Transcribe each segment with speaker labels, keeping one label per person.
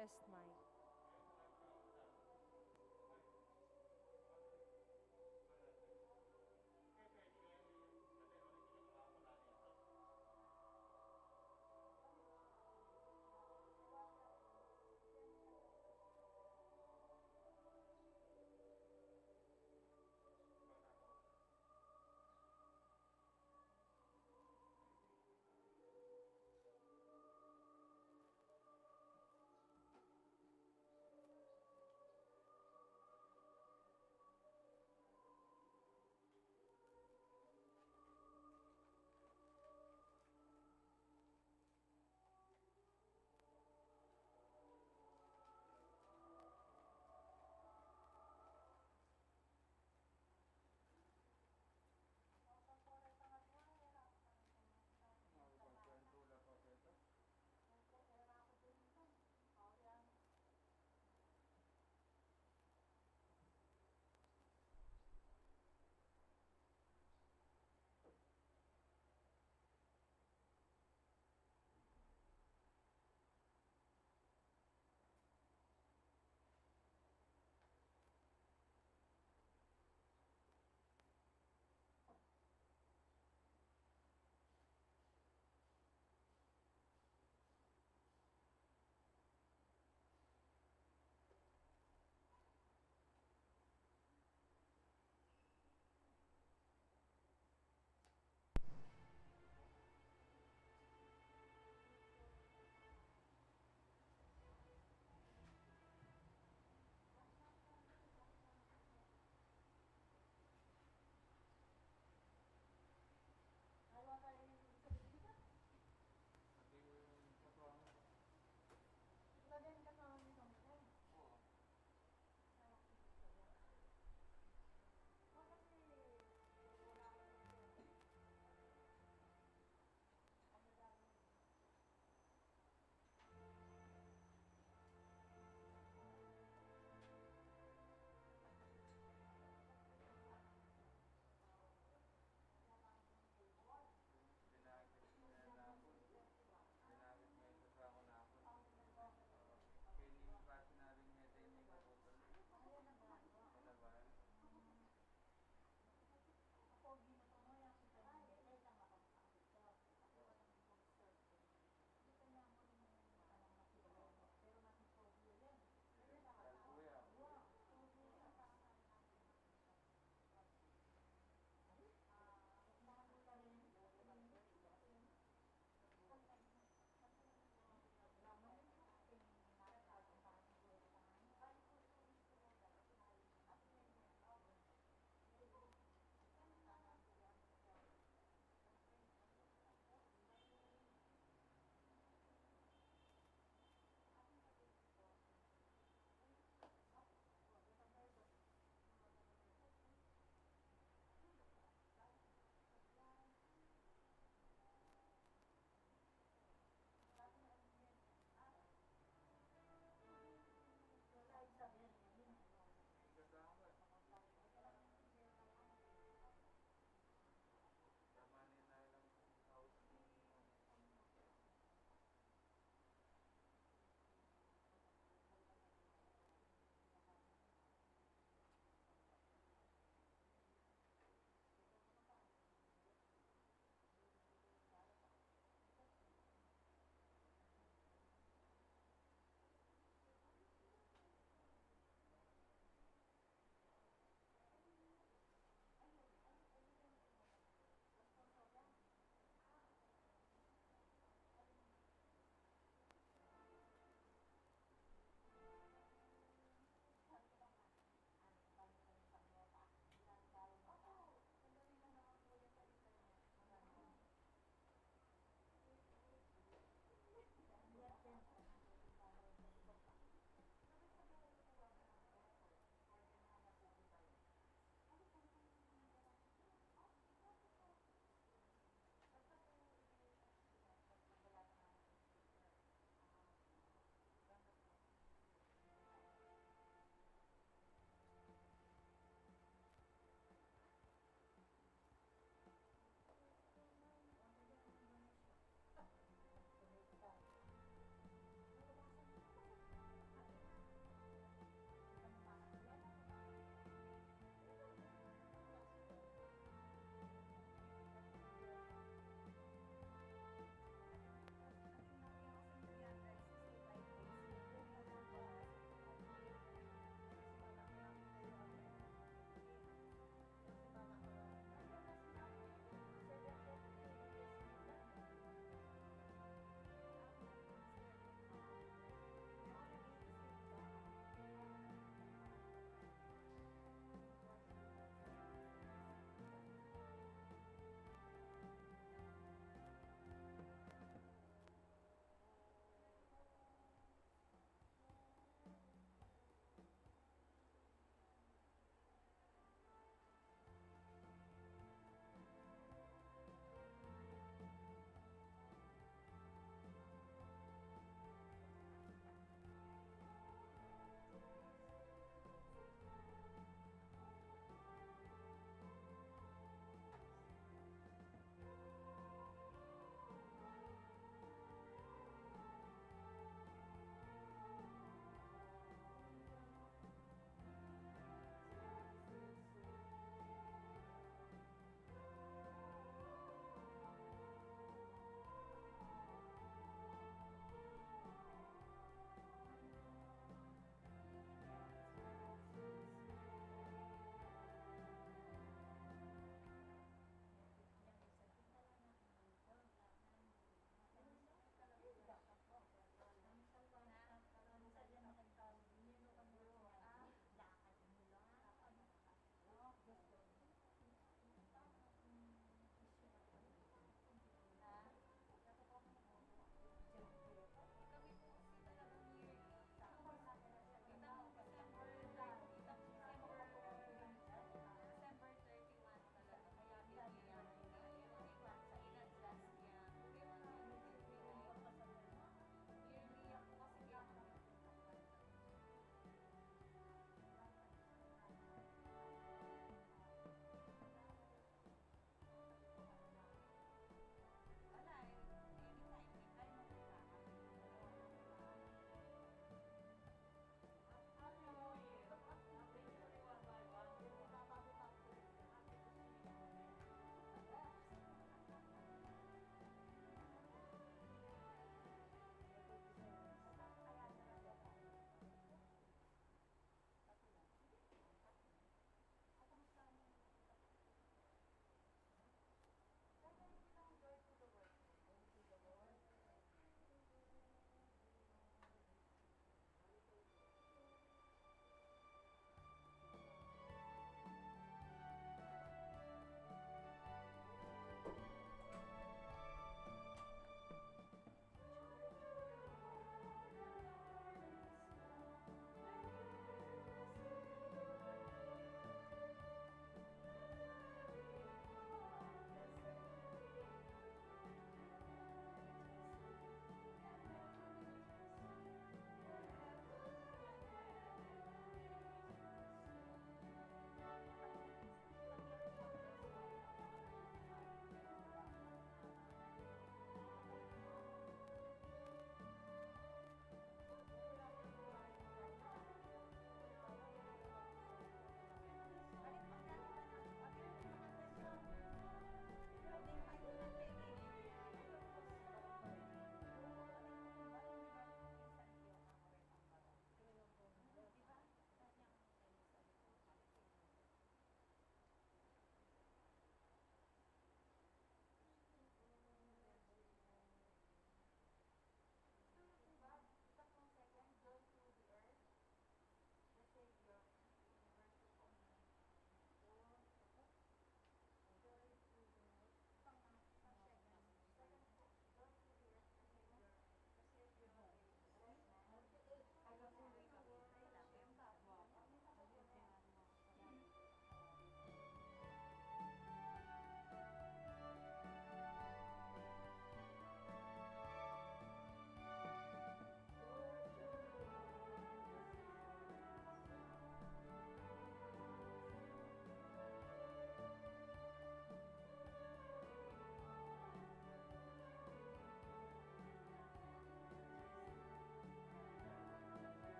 Speaker 1: Test mic.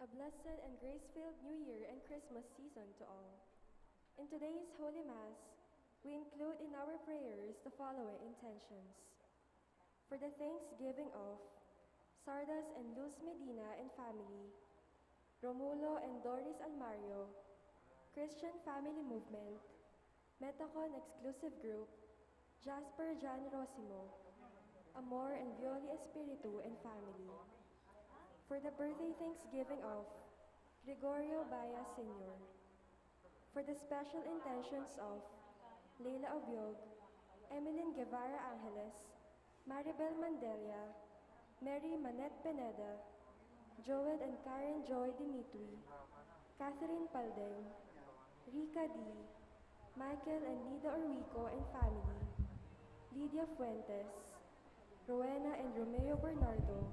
Speaker 1: A blessed and grace-filled New Year and Christmas season to all. In today's Holy Mass, we include in our prayers the following intentions. For the thanksgiving of Sardas and Luz Medina and family, Romulo and Doris Almario, Christian Family Movement, Metacon Exclusive Group, Jasper Jan Rosimo, Amor and Violi Espiritu and family. For the birthday thanksgiving of Gregorio Baya Sr. For the special intentions of Leila Obiog, Emilyn Guevara Angeles, Maribel Mandelia, Mary Manette Pineda, Joel and Karen Joy Dimitri, Catherine Paldeng, Rika D, Michael and Lida Orwico and family, Lydia Fuentes, Rowena and Romeo Bernardo,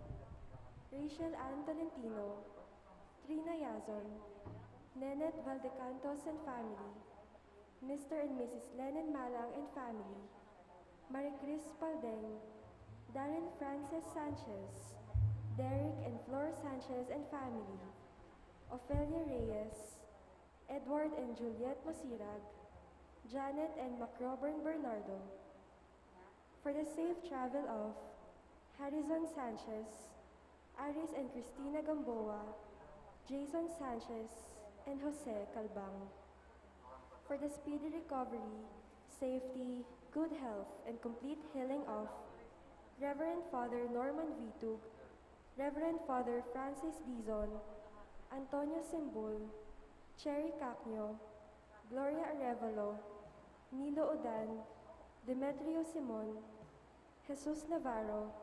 Speaker 1: Rachel Ann Tolentino, Trina Yazon, Nenet Valdecantos and family, Mr. and Mrs. Lennon Malang and family, Maricris Paldeng, Darren Francis Sanchez, Derek and Flor Sanchez and family, Ofelia Reyes, Edward and Juliet Masirag, Janet and Macroburn Bernardo. For the safe travel of Harrison Sanchez, Aris and Cristina Gamboa, Jason Sanchez, and Jose Calbang. For the speedy recovery, safety, good health, and complete healing of Reverend Father Norman Vitug, Reverend Father Francis Dizon, Antonio Simbul, Cherry Cacnio, Gloria Arevalo, Nilo Odan, Demetrio Simon, Jesus Navarro,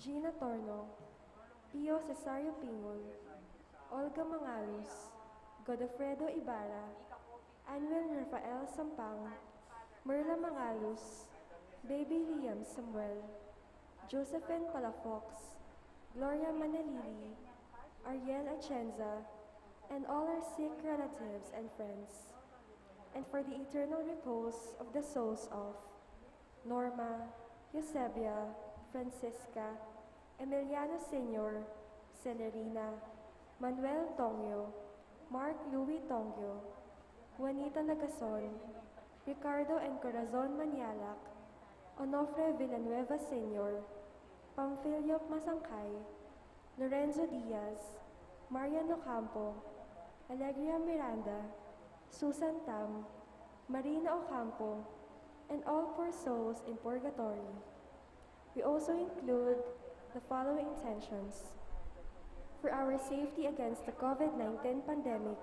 Speaker 1: Gina Torno, Pio Cesario Pingol, Olga Mangalus, Godofredo Ibarra, Anuel Rafael Sampang, Merla Mangalus, Baby Liam Samuel, Josephine Palafox, Gloria Manalili, Ariel Atienza, and all our sick relatives and friends, and for the eternal repose of the souls of Norma, Eusebia, Francisca, Emiliano Sr., Celerina, Manuel Tongyo, Mark Louis Tongyo, Juanita Lagason, Ricardo and Corazon Manialac, Onofre Villanueva Sr., Pamphilio Masangkay, Lorenzo Diaz, Marian Ocampo, Alegria Miranda, Susan Tam, Marina Ocampo, and all poor souls in purgatory. We also include the following intentions. For our safety against the COVID-19 pandemic,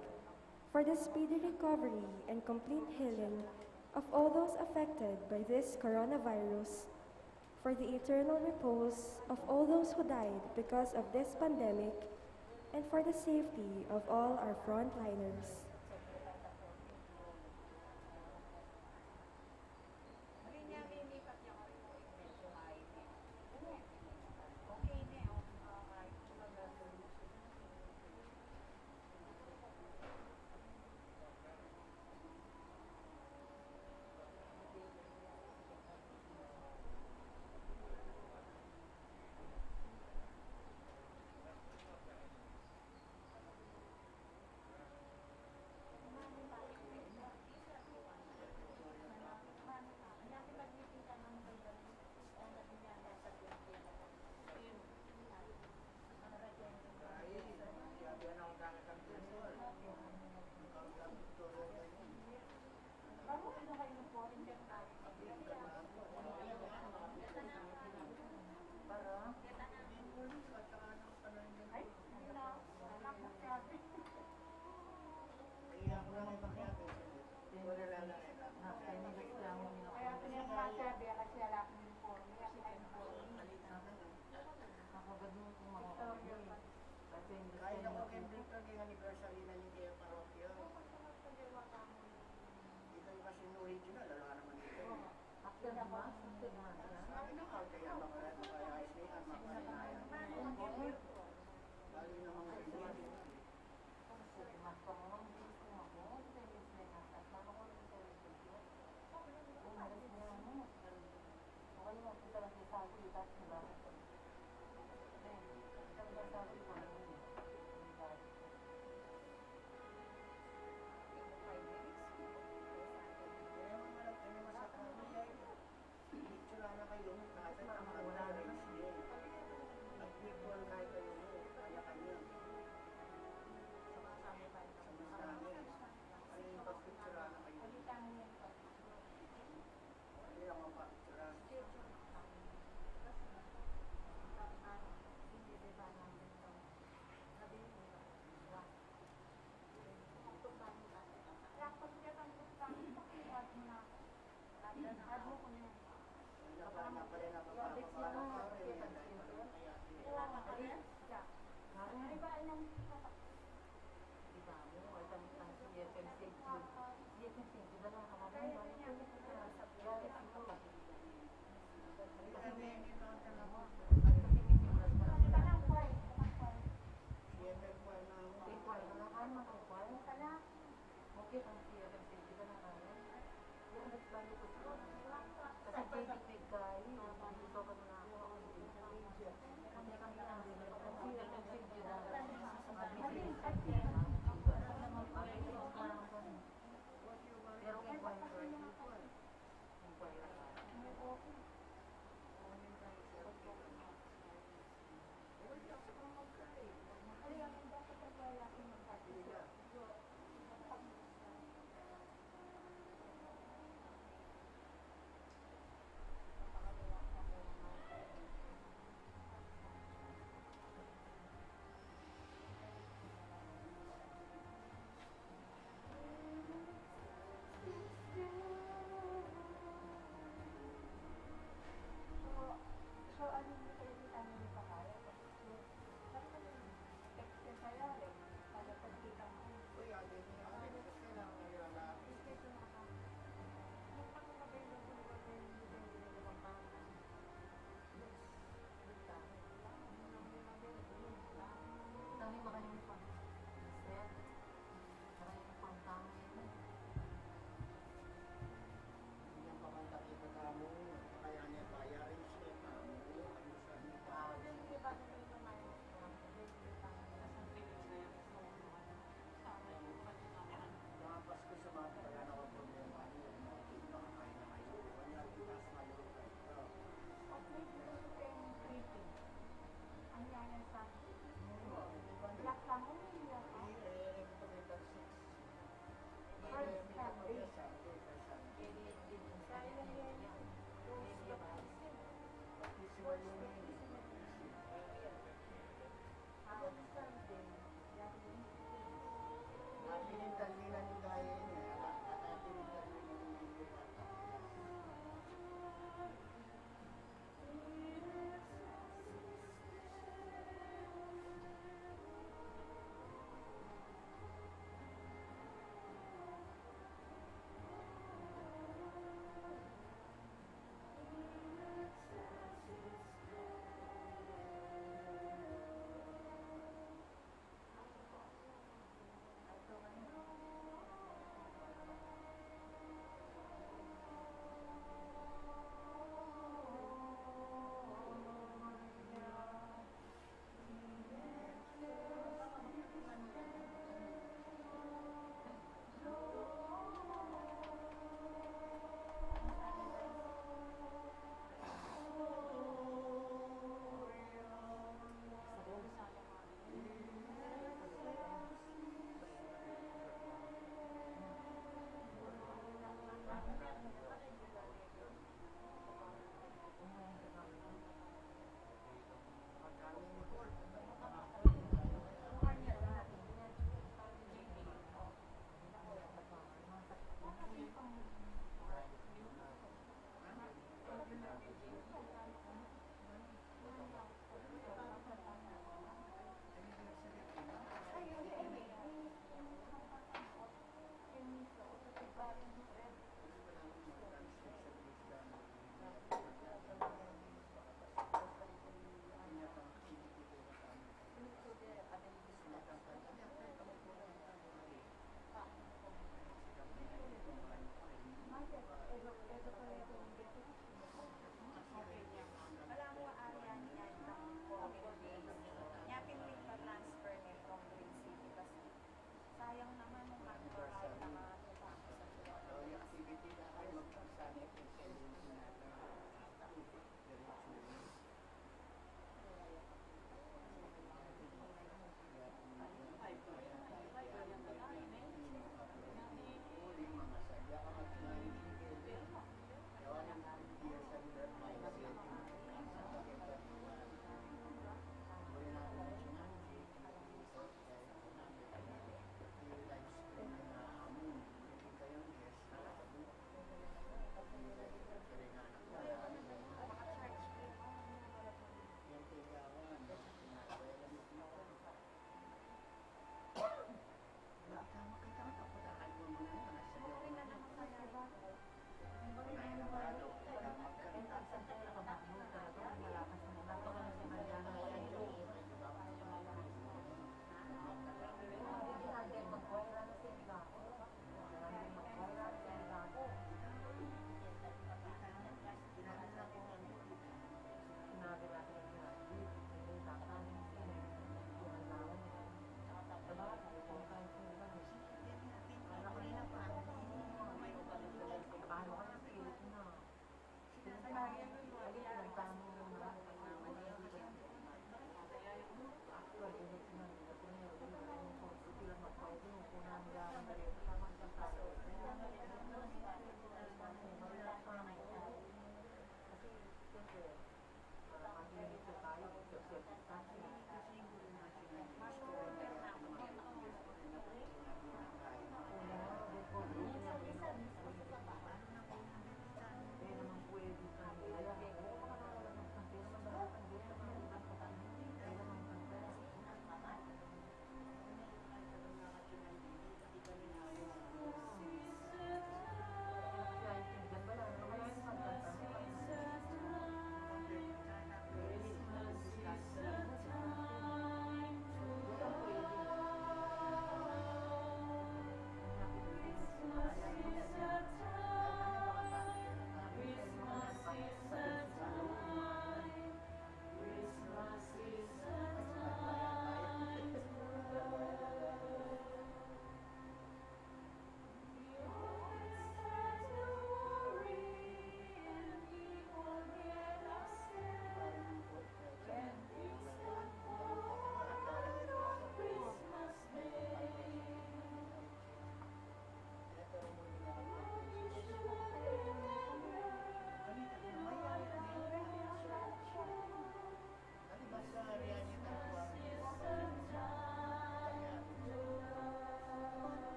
Speaker 1: for the speedy recovery and complete healing of all those affected by this coronavirus, for the eternal repose of all those who died because of this pandemic, and for the safety of all our frontliners.
Speaker 2: Kaya ako kembring ka ng anniversary na yung kaya parokyo. Dito yung kasi no original, lalo ka naman dito.
Speaker 3: After the mass,
Speaker 2: Sabi na ka, kaya makaya islihan, makaya. Bali na mga hindi.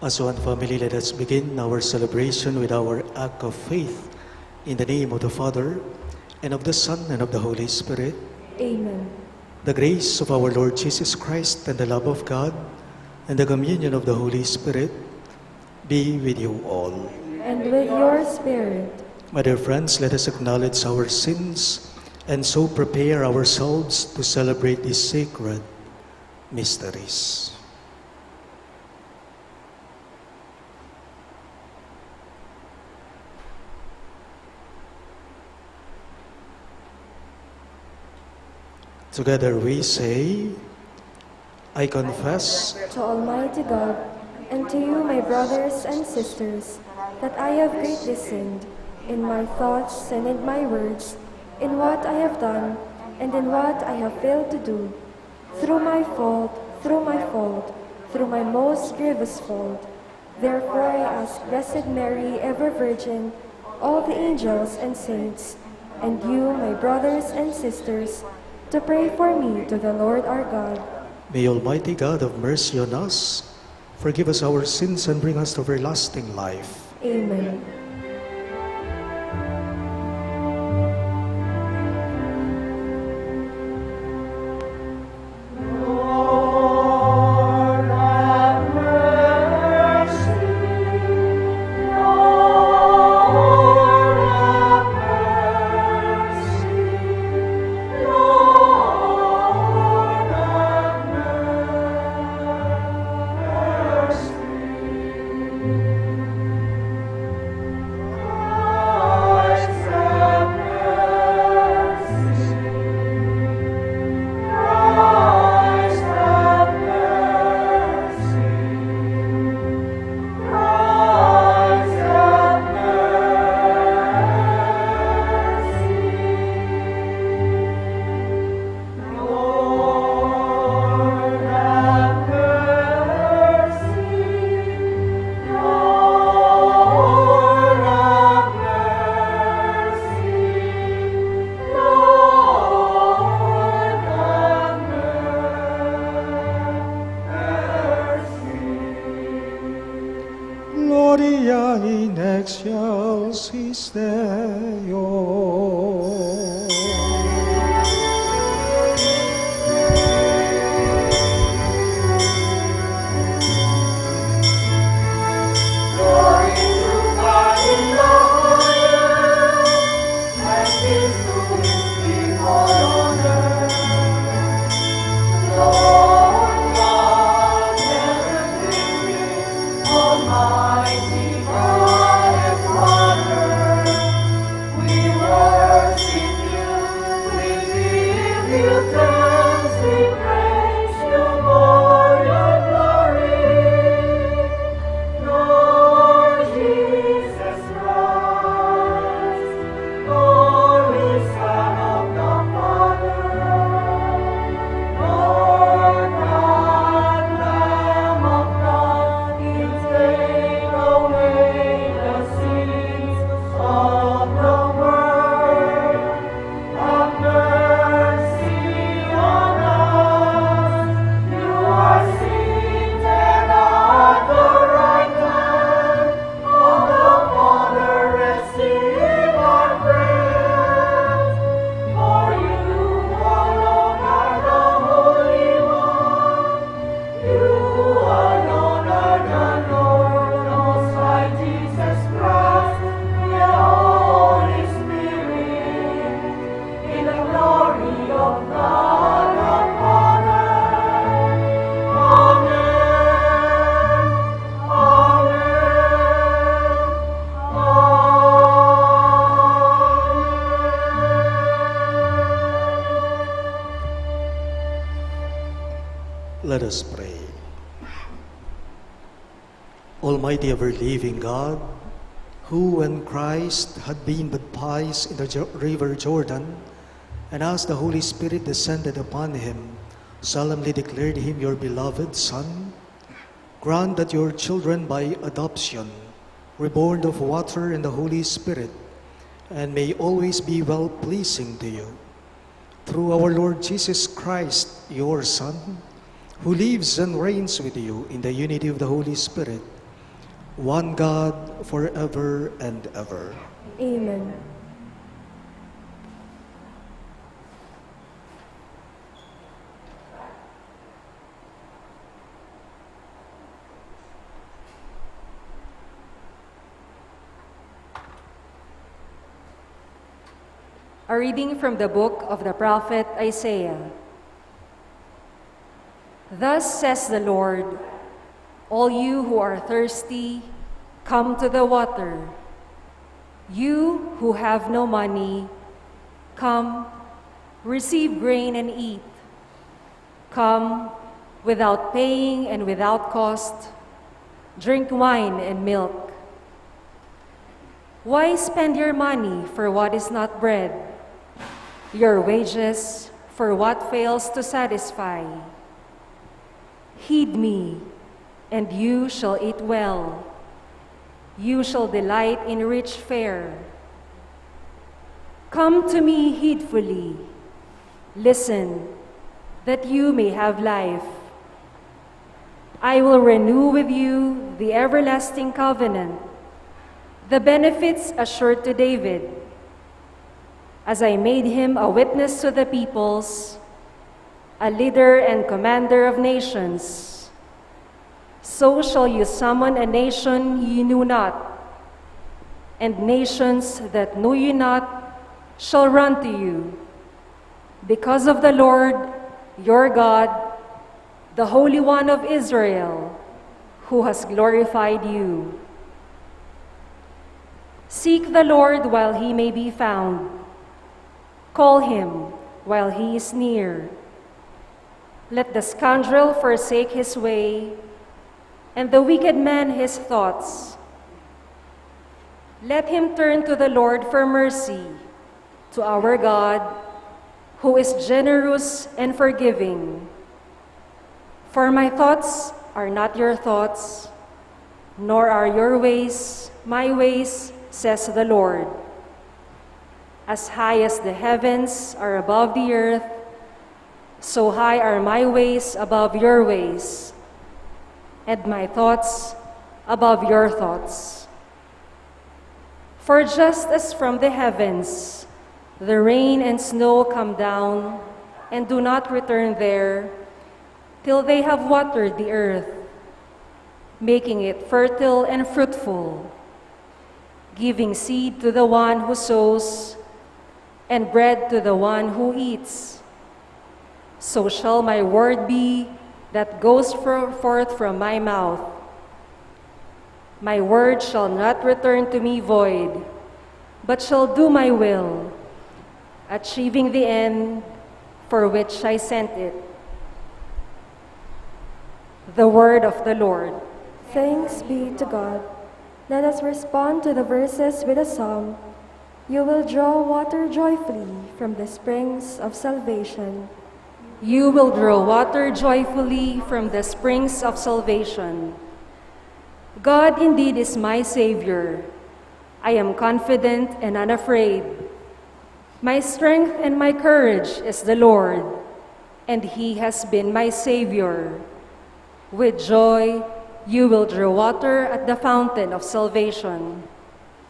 Speaker 3: As one family, let us begin our celebration with our act of faith in the name of the Father, and of the Son, and of the Holy Spirit.
Speaker 1: Amen.
Speaker 3: The grace of our Lord Jesus Christ, and the love of God, and the communion of the Holy Spirit be with you all.
Speaker 1: And with your spirit.
Speaker 3: My dear friends, let us acknowledge our sins and so prepare ourselves to celebrate these sacred mysteries. Together we say, I confess
Speaker 1: To Almighty God, and to you, my brothers and sisters, that I have greatly sinned in my thoughts and in my words, in what I have done and in what I have failed to do, through my fault, through my most grievous fault. Therefore I ask Blessed Mary, ever Virgin, all the angels and saints, and you, my brothers and sisters, to pray for me to the Lord our God.
Speaker 3: May Almighty God have mercy on us, forgive us our sins, and bring us to everlasting life.
Speaker 1: Amen.
Speaker 3: Gloria in excelsis Deo. Let us pray. Almighty ever-living God, who when Christ had been baptized in the river Jordan, and as the Holy Spirit descended upon him, solemnly declared him your beloved Son, grant that your children by adoption, reborn of water and the Holy Spirit, and may always be well-pleasing to you. Through our Lord Jesus Christ, your Son, who lives and reigns with you in the unity of the Holy Spirit, one God, forever and ever.
Speaker 1: Amen.
Speaker 4: A reading from the book of the prophet Isaiah. Thus says the Lord, all you who are thirsty, come to the water. You who have no money, come, receive grain and eat. Come, without paying and without cost, drink wine and milk. Why spend your money for what is not bread, your wages for what fails to satisfy? Heed me, and you shall eat well. You shall delight in rich fare. Come to me heedfully. Listen, that you may have life. I will renew with you the everlasting covenant, the benefits assured to David. As I made him a witness to the peoples, a leader and commander of nations, so shall you summon a nation you knew not, and nations that knew you not shall run to you, because of the Lord your God, the Holy One of Israel, who has glorified you. Seek the Lord while he may be found. Call him while he is near. Let the scoundrel forsake his way, and the wicked man his thoughts. Let him turn to the Lord for mercy, to our God, who is generous and forgiving. For my thoughts are not your thoughts, nor are your ways my ways, says the Lord. As high as the heavens are above the earth, so high are my ways above your ways, and my thoughts above your thoughts. For just as from the heavens the rain and snow come down and do not return there till they have watered the earth, making it fertile and fruitful, giving seed to the one who sows and bread to the one who eats, so shall my word be that goes forth from my mouth. My word shall not return to me void, but shall do my will, achieving the end for which I sent it. The word of the Lord.
Speaker 1: Thanks be to God. Let us respond to the verses with a song. You will draw water joyfully from the springs of salvation.
Speaker 4: You will draw water joyfully from the springs of salvation. God indeed is my Savior. I am confident and unafraid. My strength and my courage is the Lord, and He has been my Savior. With joy, you will draw water at the fountain of salvation.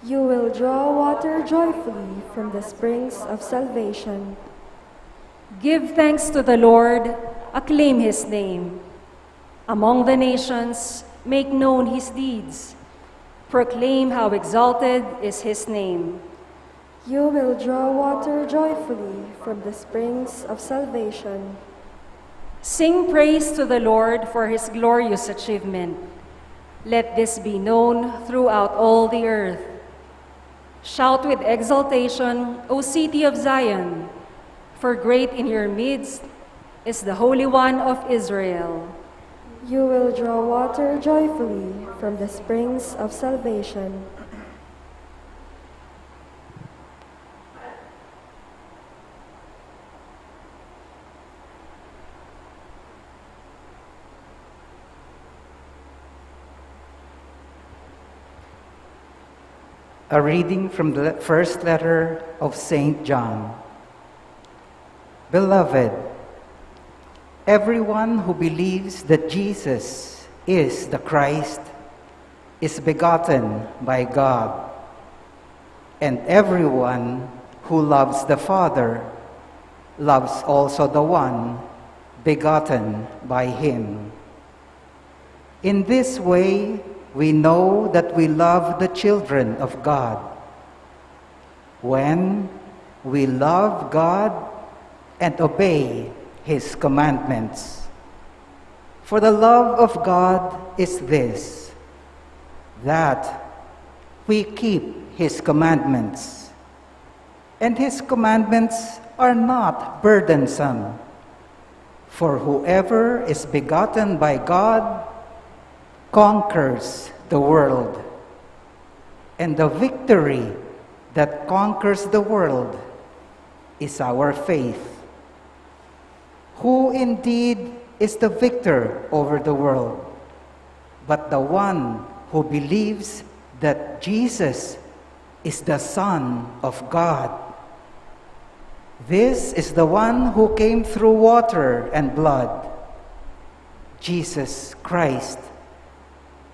Speaker 1: You will draw water joyfully from the springs of salvation.
Speaker 4: Give thanks to the Lord, acclaim His name. Among the nations, make known His deeds. Proclaim how exalted is His name.
Speaker 1: You will draw water joyfully from the springs of salvation.
Speaker 4: Sing praise to the Lord for His glorious achievement. Let this be known throughout all the earth. Shout with exultation, O city of Zion, for great in your midst is the Holy One of Israel.
Speaker 1: You will draw water joyfully from the springs of salvation.
Speaker 5: A reading from the first letter of St. John. Beloved, everyone who believes that Jesus is the Christ is begotten by God, and everyone who loves the Father loves also the one begotten by him. In this way, we know that we love the children of God, when we love God and obey his commandments. For the love of God is this, that we keep his commandments, and his commandments are not burdensome. For whoever is begotten by God conquers the world, and the victory that conquers the world is our faith. Who indeed is the victor over the world, but the one who believes that Jesus is the Son of God? This is the one who came through water and blood, Jesus Christ,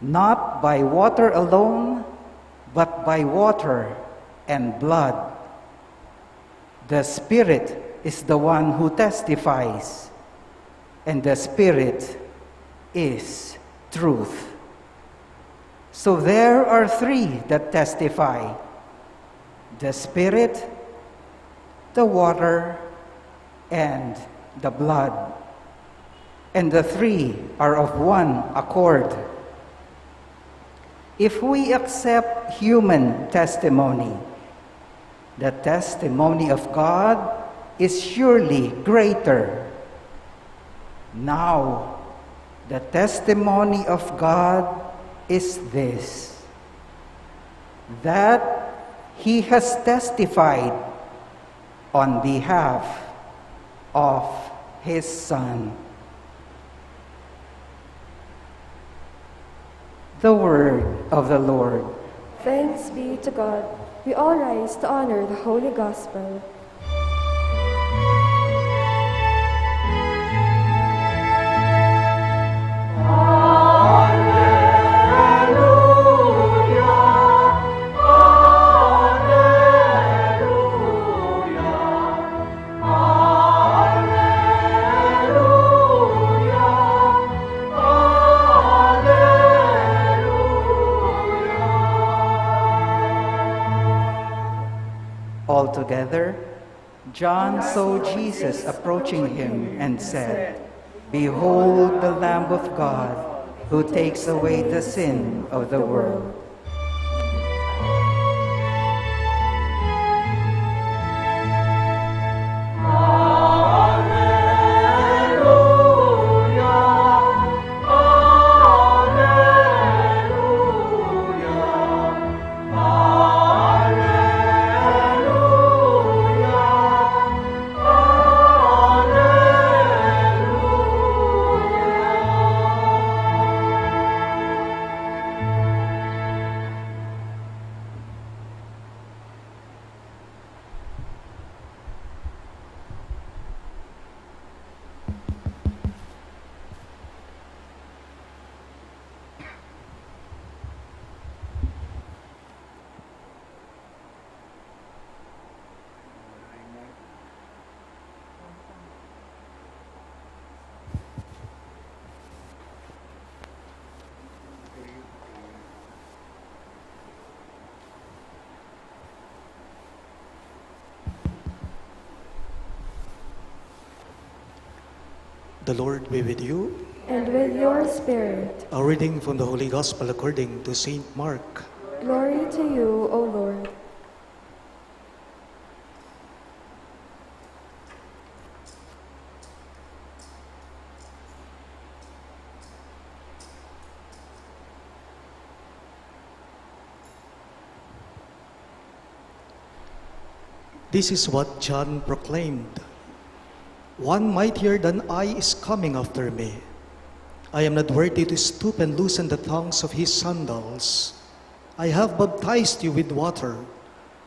Speaker 5: not by water alone, but by water and blood. The Spirit is the one who testifies, and the Spirit is truth. So there are three that testify: the Spirit, the water, and the blood. And the three are of one accord. If we accept human testimony, the testimony of God is surely greater. Now, the testimony of God is this, that he has testified on behalf of his Son. The word of the Lord.
Speaker 1: Thanks be to God. We all rise to honor the Holy Gospel.
Speaker 5: Altogether, John saw Jesus approaching him and said, "Behold the Lamb of God, who takes away the sin of the world."
Speaker 3: The Lord be with you.
Speaker 1: And with your spirit.
Speaker 3: A reading from the Holy Gospel according to Saint Mark.
Speaker 1: Glory to you, O Lord.
Speaker 3: This is what John proclaimed. One mightier than I is coming after me. I am not worthy to stoop and loosen the thongs of his sandals. I have baptized you with water.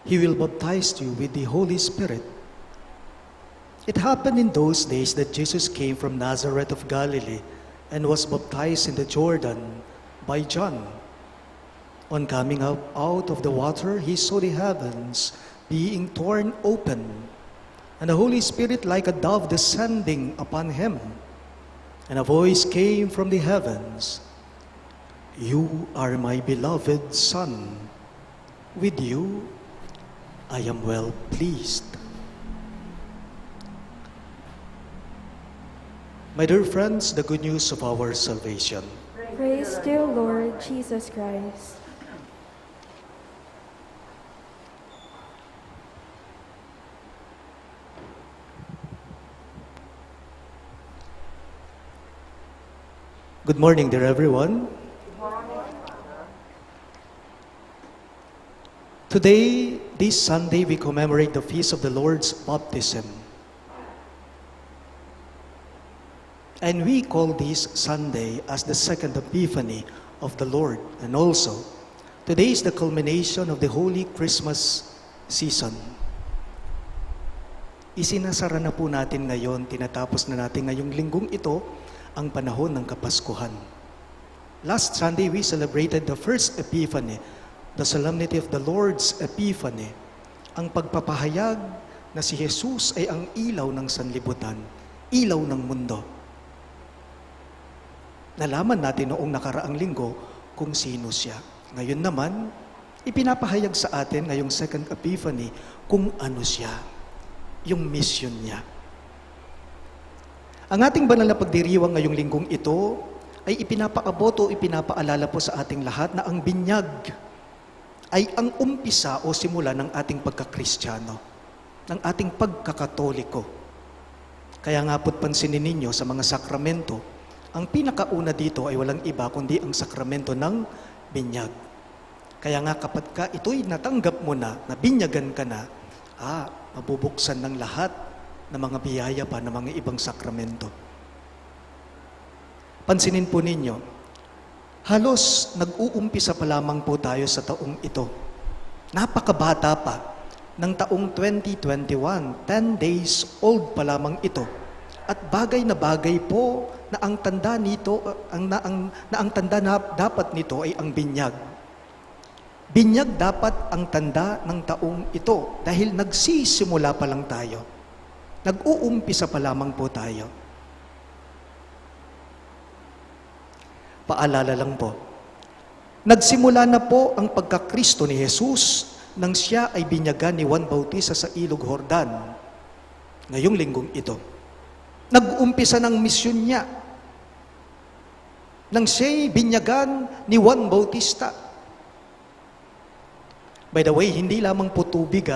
Speaker 3: He will baptize you with the Holy Spirit. It happened in those days that Jesus came from Nazareth of Galilee and was baptized in the Jordan by John. On coming out of the water, he saw the heavens being torn open, and the Holy Spirit like a dove descending upon him. And a voice came from the heavens, "You are my beloved Son. With you I am well pleased." My dear friends, the good news of our salvation.
Speaker 1: Praise to you, Lord Jesus Christ.
Speaker 3: Good morning, dear everyone. Today, this Sunday, we commemorate the feast of the Lord's baptism. And we call this Sunday as the second Epiphany of the Lord. And also, today is the culmination of the Holy Christmas season. Isinasara na po natin ngayon, tinatapos na natin ngayong linggong ito, ang panahon ng Kapaskuhan. Last Sunday, we celebrated the first Epiphany, the solemnity of the Lord's Epiphany, ang pagpapahayag na si Jesus ay ang ilaw ng sanlibutan, ilaw ng mundo. Nalaman natin noong nakaraang linggo kung sino siya. Ngayon naman, ipinapahayag sa atin ngayong second Epiphany kung ano siya, yung mission niya. Ang ating banal na pagdiriwang ngayong linggong ito ay ipinapaabot o ipinapaalala po sa ating lahat na ang binyag ay ang umpisa o simula ng ating pagkakristyano, ng ating pagkakatoliko. Kaya nga po't pansinin ninyo sa mga sakramento, ang pinakauna dito ay walang iba kundi ang sakramento ng binyag. Kaya nga kapag ka ito'y natanggap mo na, nabinyagan ka na, mabubuksan ng lahat ng mga biyaya pa ng mga ibang sakramento. Pansinin po ninyo, halos nag-uumpisa pa lamang po tayo sa taong ito. Napakabata pa ng taong 2021, 10 days old pa lamang ito. At bagay na bagay po na ang tanda nito, ang tanda na dapat nito ay ang binyag. Binyag dapat ang tanda ng taong ito dahil nagsisimula pa lang tayo. Nag-uumpisa pa lamang po tayo. Paalala lang po, nagsimula na po ang pagkakristo ni Jesus nang siya ay binyagan ni Juan Bautista sa Ilog Jordan. Ngayong linggong ito. Nag-umpisa ng misyon niya nang siya'y binyagan ni Juan Bautista. By the way, hindi lamang po tubig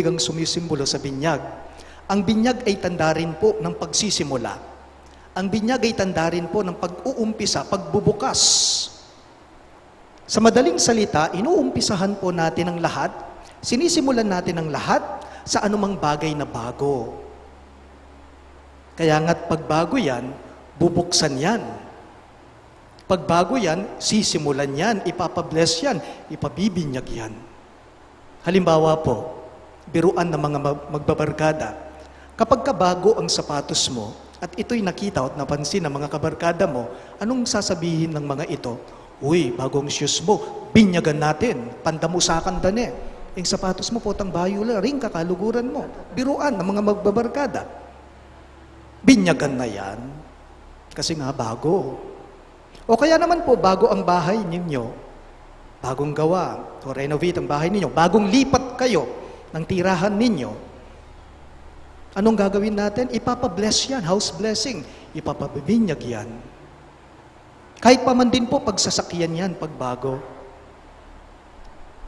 Speaker 3: ang sumisimbolo sa binyag. Ang binyag ay tanda rin po ng pagsisimula. Ang binyag ay tanda rin po ng pag-uumpisa, pagbubukas. Sa madaling salita, inuumpisahan po natin ang lahat, sinisimulan natin ang lahat sa anumang bagay na bago. Kaya nga't pagbago yan, bubuksan yan. Pagbago yan, sisimulan yan, ipapabless yan, ipabibinyag yan. Halimbawa po, biruan ng mga magbabarkada. Kapag kabago ang sapatos mo, at ito'y nakita at napansin ng mga kabarkada mo, anong sasabihin ng mga ito? Uy, bagong shoes mo, binyagan natin, pandamusakan dane. Yung sapatos mo, potang bayo lang, ring kakaluguran mo. Biruan ng mga magbabarkada. Binyagan na yan, kasi nga bago. O kaya naman po, bago ang bahay ninyo, bagong gawa, o renovate ang bahay ninyo, bagong lipat kayo ng tirahan ninyo, anong gagawin natin? Ipapabless yan, house blessing. Ipapabibinyag yan. Kahit pa man din po, pagsasakyan yan, pagbago.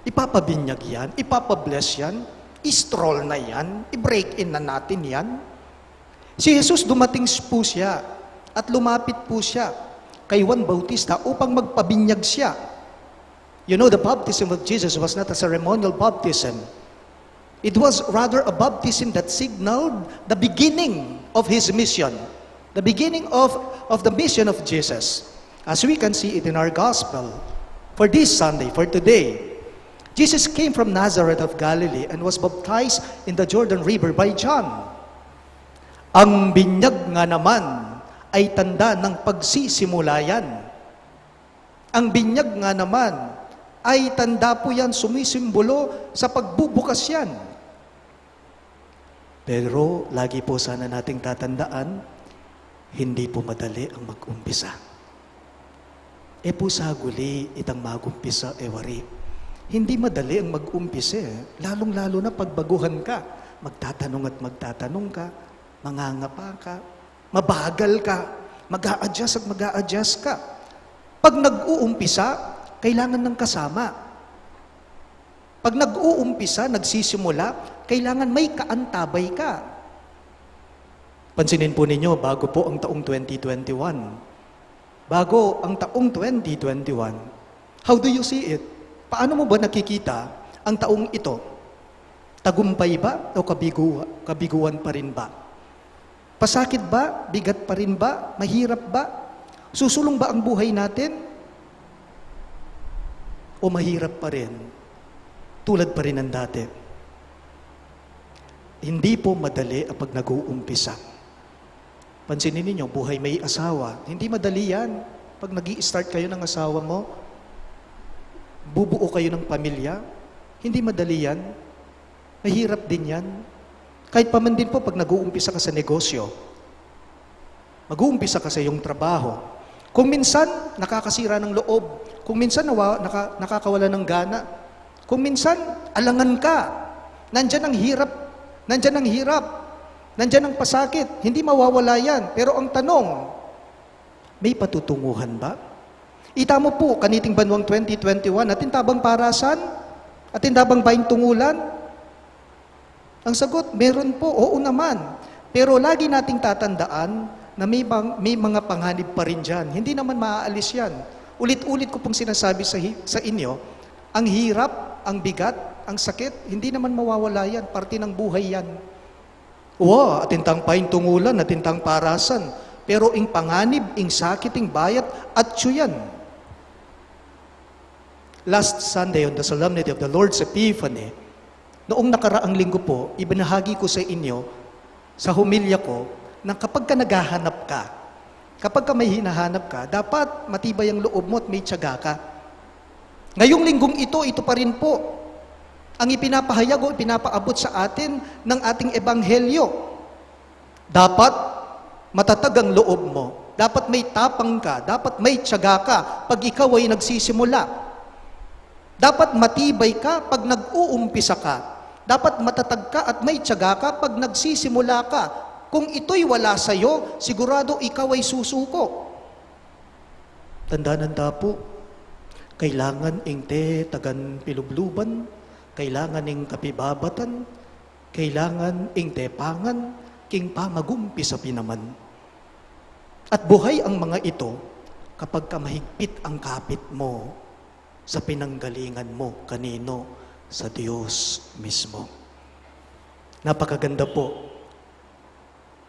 Speaker 3: Ipapabinyag yan, ipapabless yan, i-stroll na yan, i-break in na natin yan. Si Jesus dumating po siya at lumapit po siya kay Juan Bautista upang magpabinyag siya. You know, the baptism of Jesus was not a ceremonial baptism. It was rather a baptism that signaled the beginning of His mission, the beginning of the mission of Jesus. As we can see it in our gospel, for this Sunday, for today, Jesus came from Nazareth of Galilee and was baptized in the Jordan River by John. Ang binyag nga naman ay tanda ng pagsisimula yan. Ang binyag nga naman ay tanda po yan, sumisimbolo sa pagbubukas yan. Pero lagi po sana nating tatandaan, hindi po madali ang mag-umpisa. E po sa guli, itang mag-umpisa, wari. Hindi madali ang mag-umpisa lalong-lalo na pagbaguhan ka. Magtatanong at magtatanong ka, mangangapa ka, mabagal ka, mag-a-adjust at mag-a-adjust ka. Pag nag-uumpisa, kailangan ng kasama. Pag nag-uumpisa, nagsisimula, kailangan may kaantabay ka. Pansinin po ninyo, bago po ang taong 2021. Bago ang taong 2021, how do you see it? Paano mo ba nakikita ang taong ito? Tagumpay ba o kabiguan pa rin ba? Pasakit ba? Bigat pa rin ba? Mahirap ba? Susulong ba ang buhay natin? O mahirap pa rin? Tulad pa rin ng dati. Hindi po madali ang pag nag-uumpisa. Pansinin ninyo, buhay may asawa. Hindi madali yan. Pag nag-i-start kayo ng asawa mo, bubuo kayo ng pamilya, hindi madali yan. Mahirap din yan. Kahit pa man din po pag nag-uumpisa ka sa negosyo, mag-uumpisa ka sa iyong trabaho. Kung minsan, nakakasira ng loob. Kung minsan, nakakawala ng gana. Kung minsan, alangan ka. Nandyan ang hirap. Nandyan ang hirap. Nandyan ang pasakit. Hindi mawawala yan. Pero ang tanong, may patutunguhan ba? Ita mo po, kaniting banwang 2021, atin tabang parasan? Atin tabang baing tungulan? Ang sagot, meron po, oo naman. Pero lagi nating tatandaan na may mga panganib pa rin dyan. Hindi naman maaalis yan. Ulit-ulit ko pong sinasabi sa inyo, ang hirap, ang bigat, ang sakit, hindi naman mawawala yan. Parte ng buhay yan. Wow, atintang paing tungulan, atintang parasan. Pero ing panganib, ing sakit, ing bayat, at yan. Last Sunday on the solemnity of the Lord's Epiphany, noong nakaraang linggo po, ibinahagi ko sa inyo, sa humilya ko, na kapag ka naghahanap ka, kapag ka may hinahanap ka, dapat matibay ang loob mo at may tiyaga ka. Ngayong linggong ito pa rin po, ang ipinapahayag o ipinapaabot sa atin ng ating ebanghelyo. Dapat matatag ang loob mo. Dapat may tapang ka. Dapat may tiyaga ka pag ikaw ay nagsisimula. Dapat matibay ka pag nag-uumpisa ka. Dapat matatag ka at may tiyaga ka pag nagsisimula ka. Kung ito'y wala sa'yo, sigurado ikaw ay susuko. Tandaan po, kailangan ingte tagan pilubluban, kailangan ing kapibabatan, kailangan ing tepangan, king pamagumpisa pinaman. At buhay ang mga ito kapag ka mahigpit ang kapit mo sa pinanggalingan mo kanino, sa Diyos mismo. Napakaganda po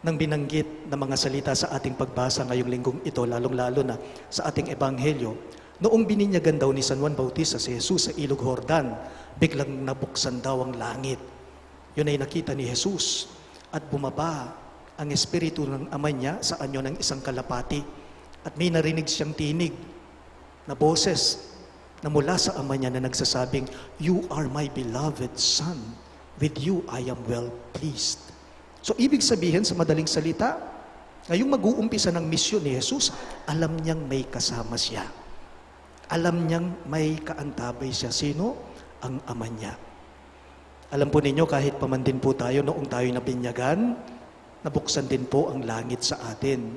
Speaker 3: ng binanggit na mga salita sa ating pagbasa ngayong linggong ito, lalong-lalo na sa ating ebanghelyo. Noong bininyagan daw ni San Juan Bautista si Jesus sa Ilog Jordan, biglang nabuksan daw ang langit. Yun ay nakita ni Jesus at bumaba ang Espiritu ng Ama niya sa anyo ng isang kalapati at may narinig siyang tinig na boses na mula sa Ama niya na nagsasabing, "You are my beloved Son. With you I am well pleased." So, ibig sabihin sa madaling salita, ngayong mag-uumpisa ng misyon ni Jesus, alam niyang may kasama siya. Alam niyang may kaantabay siya. Sino? Ang Ama niya. Alam po ninyo, kahit paman din po tayo, noong tayo nabinyagan, nabuksan din po ang langit sa atin.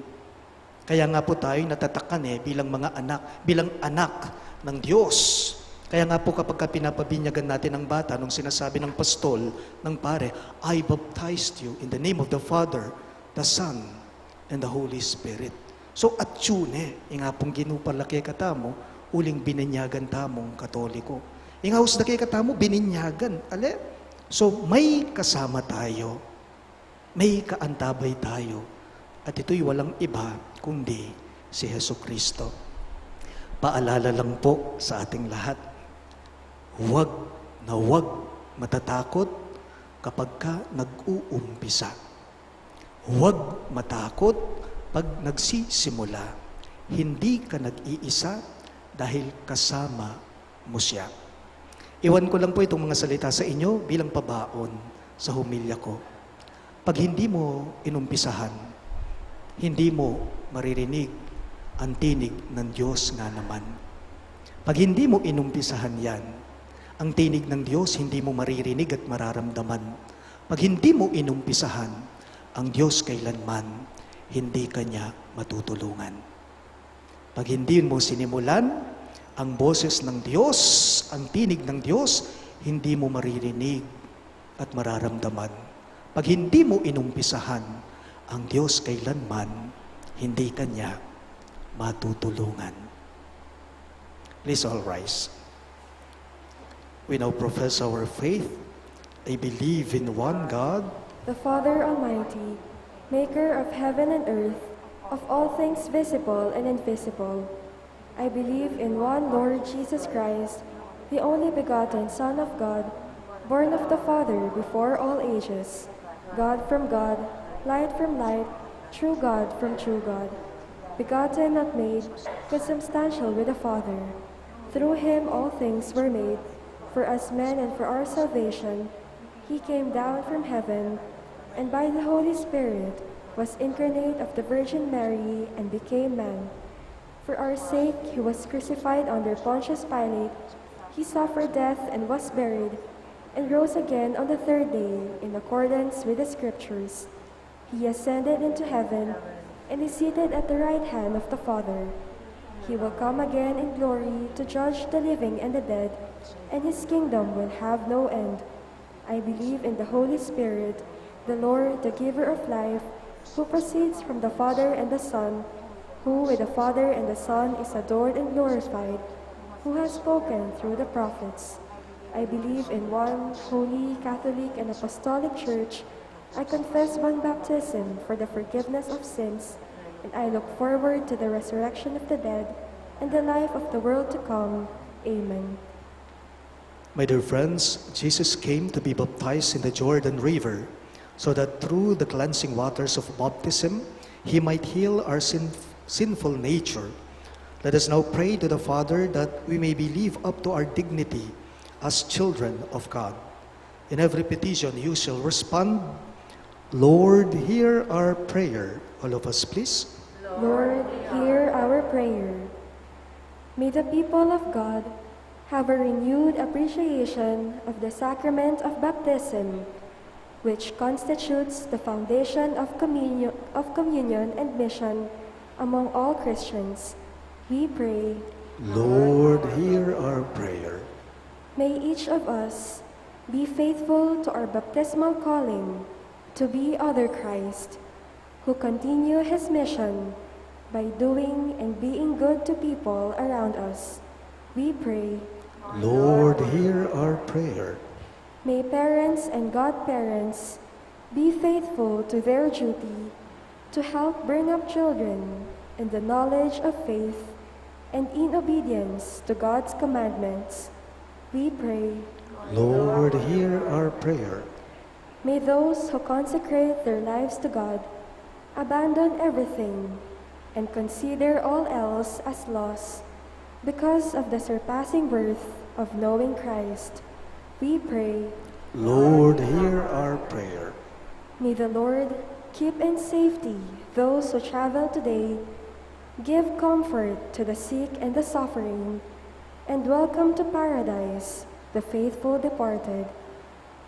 Speaker 3: Kaya nga po tayo natatakan bilang mga anak, bilang anak ng Diyos. Kaya nga po kapag pinapabinyagan natin ang bata, nung sinasabi ng pastol, ng pare, "I baptized you in the name of the Father, the Son, and the Holy Spirit." So at yun nga pong ginupalaki katamo, uling bininyagan tamong Katoliko. Inghaus na kay katamo, bininyagan. Ale? So may kasama tayo. May kaantabay tayo. At ito'y walang iba kundi si Jesucristo. Paalala lang po sa ating lahat, huwag matatakot kapag ka nag-uumpisa. Huwag matakot pag nagsisimula. Hindi ka nag-iisa dahil kasama mo siya. Iwan ko lang po itong mga salita sa inyo bilang pabaon sa humilya ko. Pag hindi mo inumpisahan, hindi mo maririnig ang tinig ng Diyos nga naman. Pag hindi mo inumpisahan yan, ang tinig ng Diyos hindi mo maririnig at mararamdaman. Pag hindi mo inumpisahan, ang Diyos kailanman hindi kanya matutulungan. Pag hindi mo sinimulan, ang boses ng Diyos, ang tinig ng Diyos, hindi mo maririnig at mararamdaman. Pag hindi mo inumpisahan, ang Diyos kailanman hindi kanya matutulungan. Please all rise. We now profess our faith. I believe in one God,
Speaker 1: the Father Almighty, maker of heaven and earth, of all things visible and invisible. I believe in one Lord Jesus Christ, the only begotten Son of God, born of the Father before all ages, God from God, light from light, true God from true God, begotten, not made, consubstantial with the Father. Through him all things were made. For us men and for our salvation, he came down from heaven, and by the Holy Spirit was incarnate of the Virgin Mary and became man. For our sake he was crucified under Pontius Pilate. He suffered death and was buried, and rose again on the third day in accordance with the Scriptures. He ascended into heaven, and is seated at the right hand of the Father. He will come again in glory to judge the living and the dead, and his kingdom will have no end. I believe in the Holy Spirit, the Lord, the giver of life, who proceeds from the Father and the Son, who with the Father and the Son is adored and glorified, who has spoken through the prophets. I believe in one holy, Catholic, and Apostolic Church. I confess one baptism for the forgiveness of sins, and I look forward to the resurrection of the dead and the life of the world to come. Amen.
Speaker 3: My dear friends, Jesus came to be baptized in the Jordan River so that through the cleansing waters of baptism, he might heal our sinful nature. Let us now pray to the Father that we may live up to our dignity as children of God. In every petition you shall respond, Lord, hear our prayer. All of us, please.
Speaker 1: Lord, hear our prayer. May the people of God have a renewed appreciation of the sacrament of baptism, which constitutes the foundation of communion and mission among all Christians. We pray,
Speaker 3: Lord, hear our prayer.
Speaker 1: may each of us be faithful to our baptismal calling to be other Christ, who continue his mission by doing and being good to people around us. We pray,
Speaker 3: Lord, hear our prayer.
Speaker 1: may parents and godparents be faithful to their duty to help bring up children in the knowledge of faith and in obedience to God's commandments. We pray,
Speaker 3: Lord, hear our prayer.
Speaker 1: may those who consecrate their lives to God abandon everything and consider all else as loss because of the surpassing worth of knowing Christ. We pray,
Speaker 3: Lord, hear our prayer.
Speaker 1: may the Lord keep in safety those who travel today, give comfort to the sick and the suffering, and welcome to paradise the faithful departed.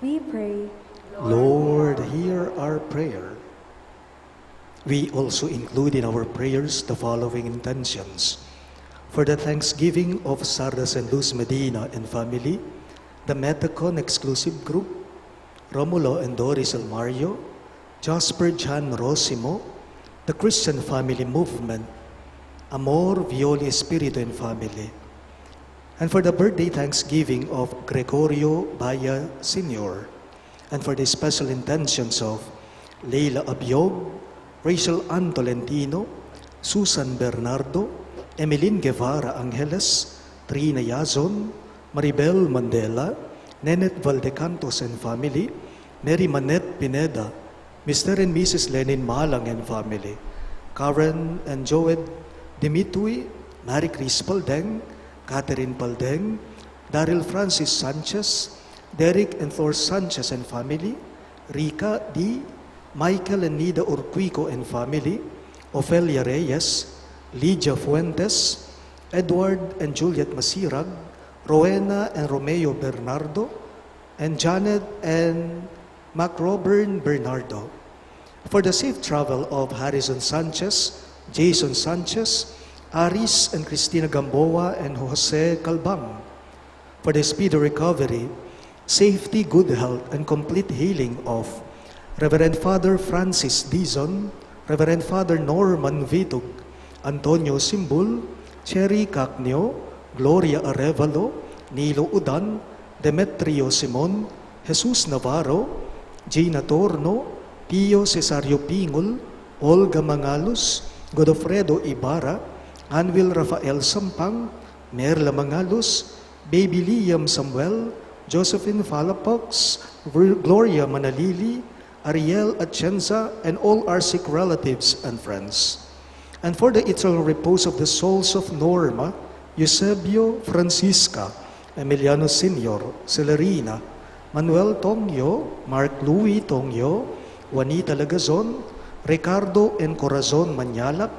Speaker 1: We pray,
Speaker 3: Lord, hear our prayer. We also include in our prayers the following intentions. For the thanksgiving of Sardas and Luz Medina and family, the Metacon Exclusive Group, Romulo and Doris Almario, Jasper Jan Rosimo, the Christian Family Movement, Amor Violi Espiritu and family, and for the birthday thanksgiving of Gregorio Baya Sr., and for the special intentions of Leila Abiog, Rachel Ann Tolentino, Susan Bernardo, Emeline Guevara Angeles, Trina Yazon, Maribel Mandela, Nenet Valdecantos and family, Mary Manette Pineda, Mr. and Mrs. Lenin Malang and family, Karen and Joed Dimitui, Mary Chris Paldeng, Catherine Paldeng, Daryl Francis Sanchez, Derek and Thor Sanchez and family, Rica D., Michael and Nida Urquico and family, Ofelia Reyes, Lydia Fuentes, Edward and Juliet Masirag, Rowena and Romeo Bernardo, and Janet and MacRoburn Bernardo. For the safe travel of Harrison Sanchez, Jason Sanchez, Aris and Cristina Gamboa, and Jose Calbang. For the speedy recovery, safety, good health, and complete healing of Reverend Father Francis Dizon, Reverend Father Norman Vitug, Antonio Simbul, Cherry Cacnio, Gloria Arevalo, Nilo Udan, Demetrio Simon, Jesus Navarro, Gina Torno, Pio Cesario Pingol, Olga Mangalos, Godofredo Ibarra, Anvil Rafael Sampang, Merla Mangalos, Baby Liam Samuel, Josephine Falapox, Gloria Manalili, Ariel Atienza, and all our sick relatives and friends. And for the eternal repose of the souls of Norma, Eusebio, Francisca, Emiliano Sr., Celerina, Manuel Tongyo, Mark Louis Tongyo, Juanita Lagazon, Ricardo and Corazon Manyalak,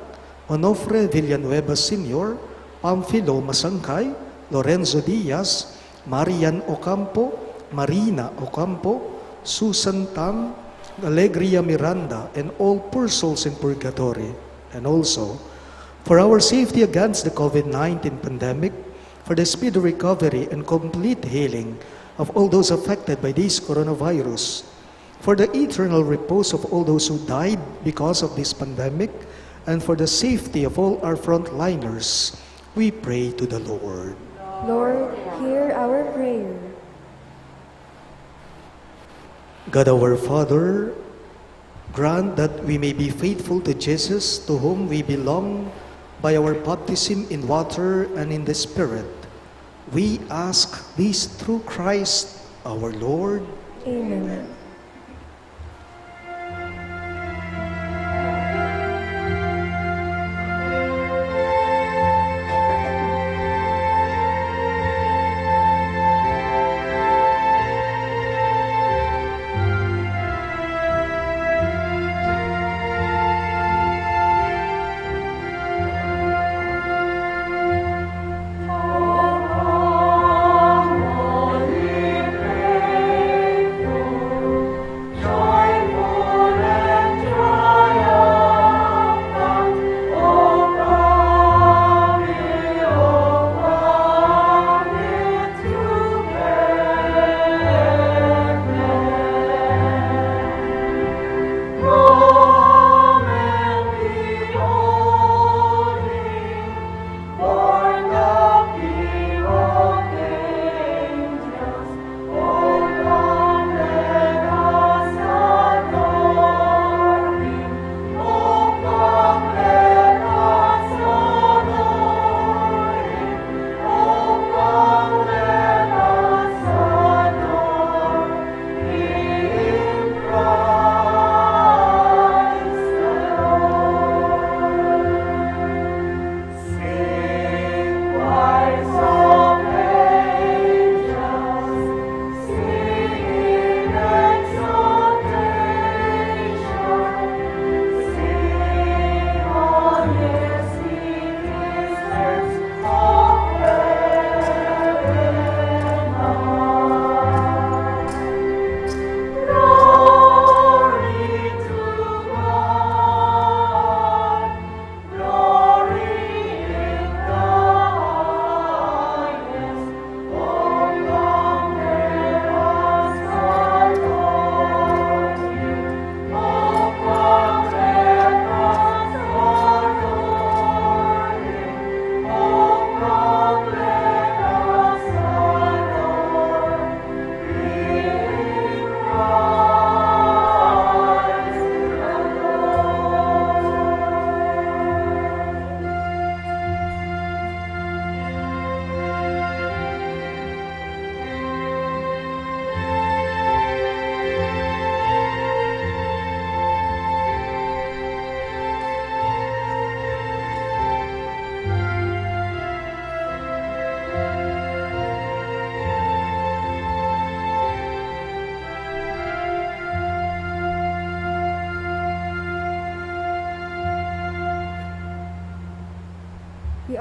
Speaker 3: Onofre Villanueva Sr., Pamphilo Masangkay, Lorenzo Diaz, Marian Ocampo, Marina Ocampo, Susan Tam, Alegria Miranda, and all poor souls in purgatory. And also, for our safety against the COVID-19 pandemic, for the speedy recovery and complete healing of all those affected by this coronavirus, for the eternal repose of all those who died because of this pandemic, and for the safety of all our frontliners, we pray to the Lord.
Speaker 1: Lord, hear our prayer.
Speaker 3: God our Father, grant that we may be faithful to Jesus, to whom we belong by our baptism in water and in the Spirit. We ask this through Christ our Lord.
Speaker 1: Amen.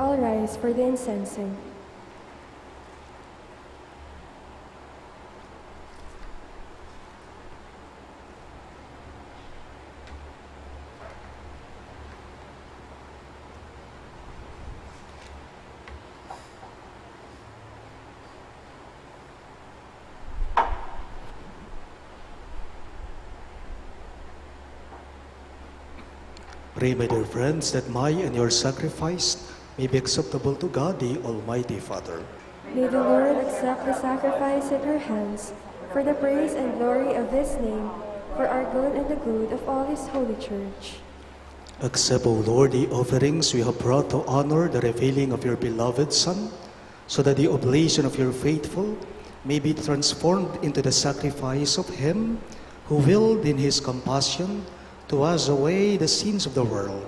Speaker 1: all rise for the incensing.
Speaker 3: Pray, my dear friends, that my and your sacrifice may be acceptable to God, the Almighty Father.
Speaker 1: May the Lord accept the sacrifice at your hands for the praise and glory of his name, for our good and the good of all his holy church.
Speaker 3: Accept, O Lord, the offerings we have brought to honor the revealing of your beloved Son, so that the oblation of your faithful may be transformed into the sacrifice of him who willed in his compassion to wash away the sins of the world,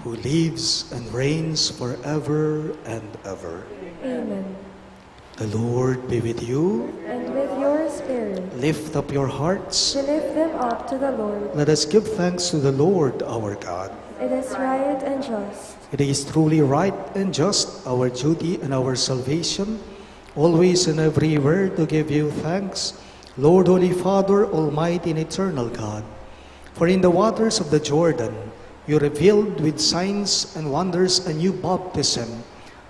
Speaker 3: who lives and reigns forever and ever.
Speaker 1: Amen.
Speaker 3: The Lord be with you.
Speaker 1: And with your spirit,
Speaker 3: Lift up your hearts.
Speaker 1: to lift them up to the Lord.
Speaker 3: Let us give thanks to the Lord our God.
Speaker 1: It is right and just.
Speaker 3: It is truly right and just, our duty and our salvation, always and everywhere to give you thanks, Lord, Holy Father, Almighty and Eternal God. For in the waters of the Jordan, you revealed with signs and wonders a new baptism,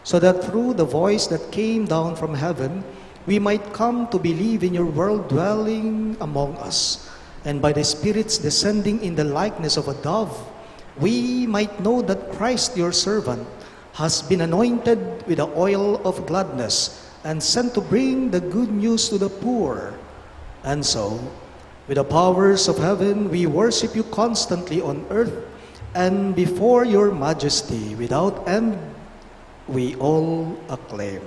Speaker 3: so that through the voice that came down from heaven, we might come to believe in your world dwelling among us, and by the Spirit's descending in the likeness of a dove, we might know that Christ your servant has been anointed with the oil of gladness and sent to bring the good news to the poor. And so, with the powers of heaven, we worship you constantly on earth, and before your majesty, without end, we all acclaim.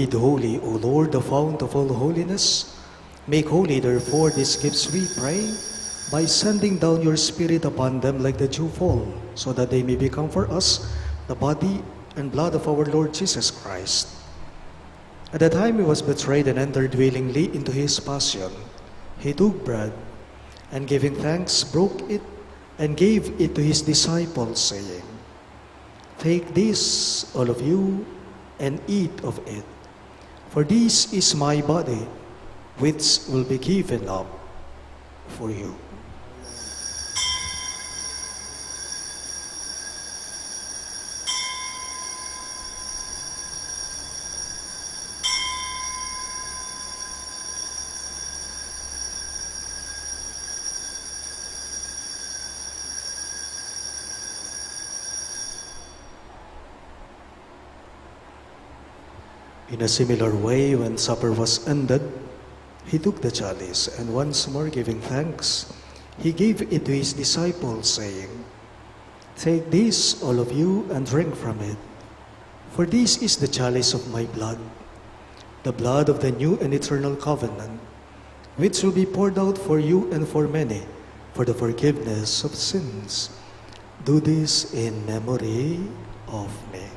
Speaker 3: Holy, O Lord, the fount of all holiness. Make holy, therefore, these gifts, we pray, by sending down your Spirit upon them like the dewfall, so that they may become for us the body and blood of our Lord Jesus Christ. At the time he was betrayed and entered willingly into his passion, he took bread, and giving thanks, broke it, and gave it to his disciples, saying, "Take this, all of you, and eat of it. For this is my body, which will be given up for you." In a similar way, when supper was ended, he took the chalice, and once more giving thanks, he gave it to his disciples, saying, "Take this, all of you, and drink from it. For this is the chalice of my blood, the blood of the new and eternal covenant, which will be poured out for you and for many, for the forgiveness of sins. Do this in memory of me."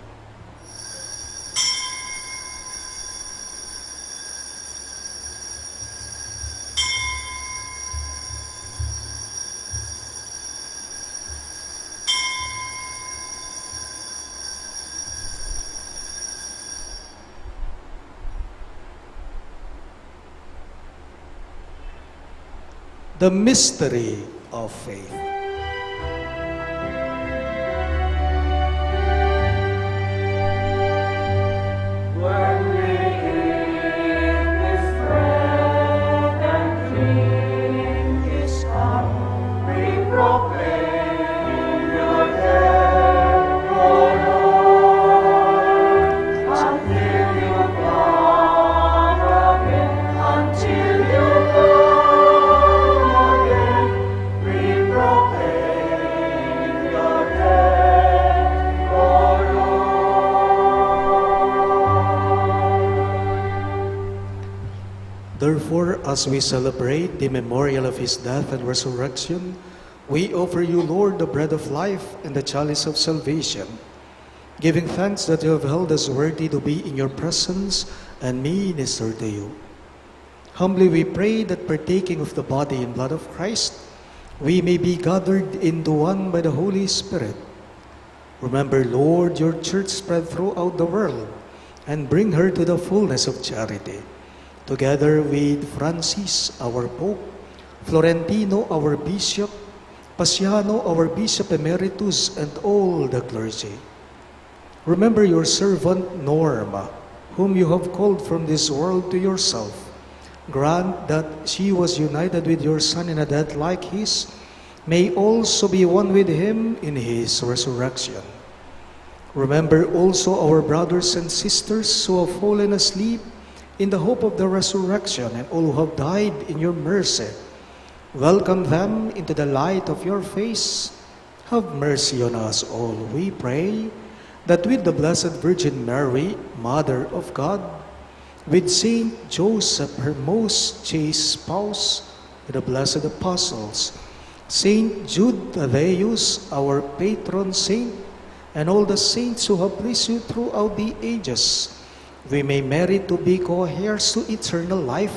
Speaker 3: The mystery of faith. Therefore, as we celebrate the memorial of his death and resurrection, we offer you, Lord, the bread of life and the chalice of salvation, giving thanks that you have held us worthy to be in your presence and minister to you. Humbly we pray that partaking of the body and blood of Christ, we may be gathered into one by the Holy Spirit. Remember, Lord, your church spread throughout the world, and bring her to the fullness of charity. Together with Francis, our Pope, Florentino, our Bishop, Paciano, our Bishop Emeritus, and all the clergy. Remember your servant Norma, whom you have called from this world to yourself. Grant that she was united with your Son in a death like his, may also be one with him in his resurrection. Remember also our brothers and sisters who have fallen asleep in the hope of the resurrection, and all who have died in your mercy. Welcome them into the light of your face. Have mercy on us all, we pray, that with the Blessed Virgin Mary, Mother of God, with Saint Joseph, her most chaste spouse, with the blessed apostles, Saint Jude Thaddeus, our patron saint, and all the saints who have pleased you throughout the ages, we may merit to be co-heirs to eternal life,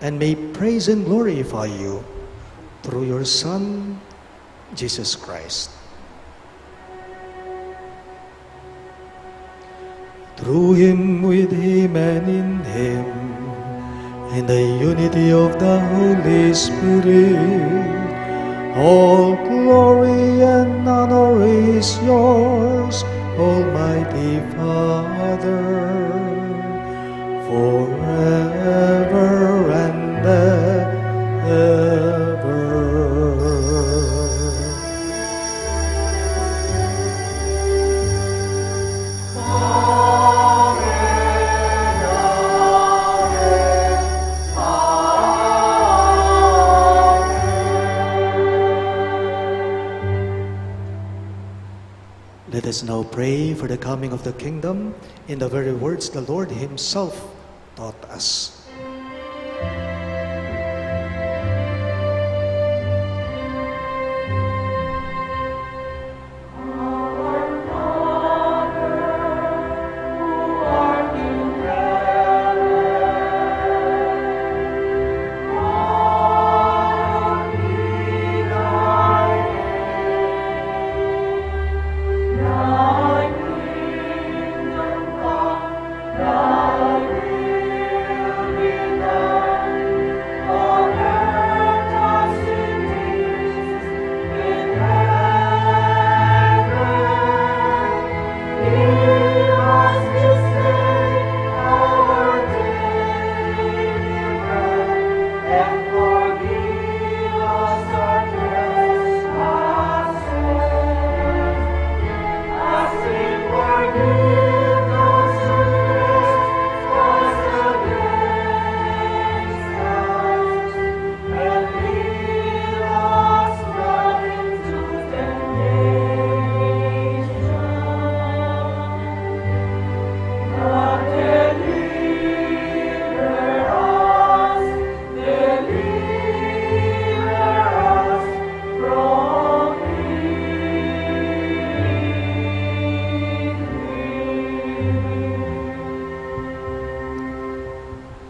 Speaker 3: and may praise and glorify you through your Son, Jesus Christ. Through him, with him, and in him, in the unity of the Holy Spirit, all glory and honor is yours, Almighty Father, forever and ever. Let us now pray for the coming of the kingdom in the very words the Lord himself taught us.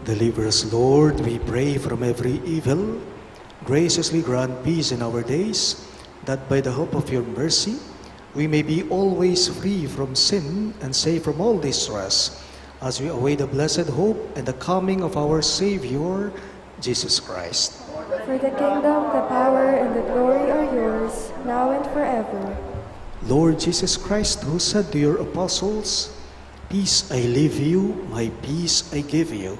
Speaker 3: Deliver us, Lord, we pray, from every evil. Graciously grant peace in our days, that by the hope of your mercy, we may be always free from sin and safe from all distress, as we await the blessed hope and the coming of our Savior, Jesus Christ.
Speaker 2: Lord,
Speaker 1: For the kingdom, the power, and the glory are yours, now and forever.
Speaker 3: Lord Jesus Christ, who said to your apostles, "Peace I leave you, my peace I give you,"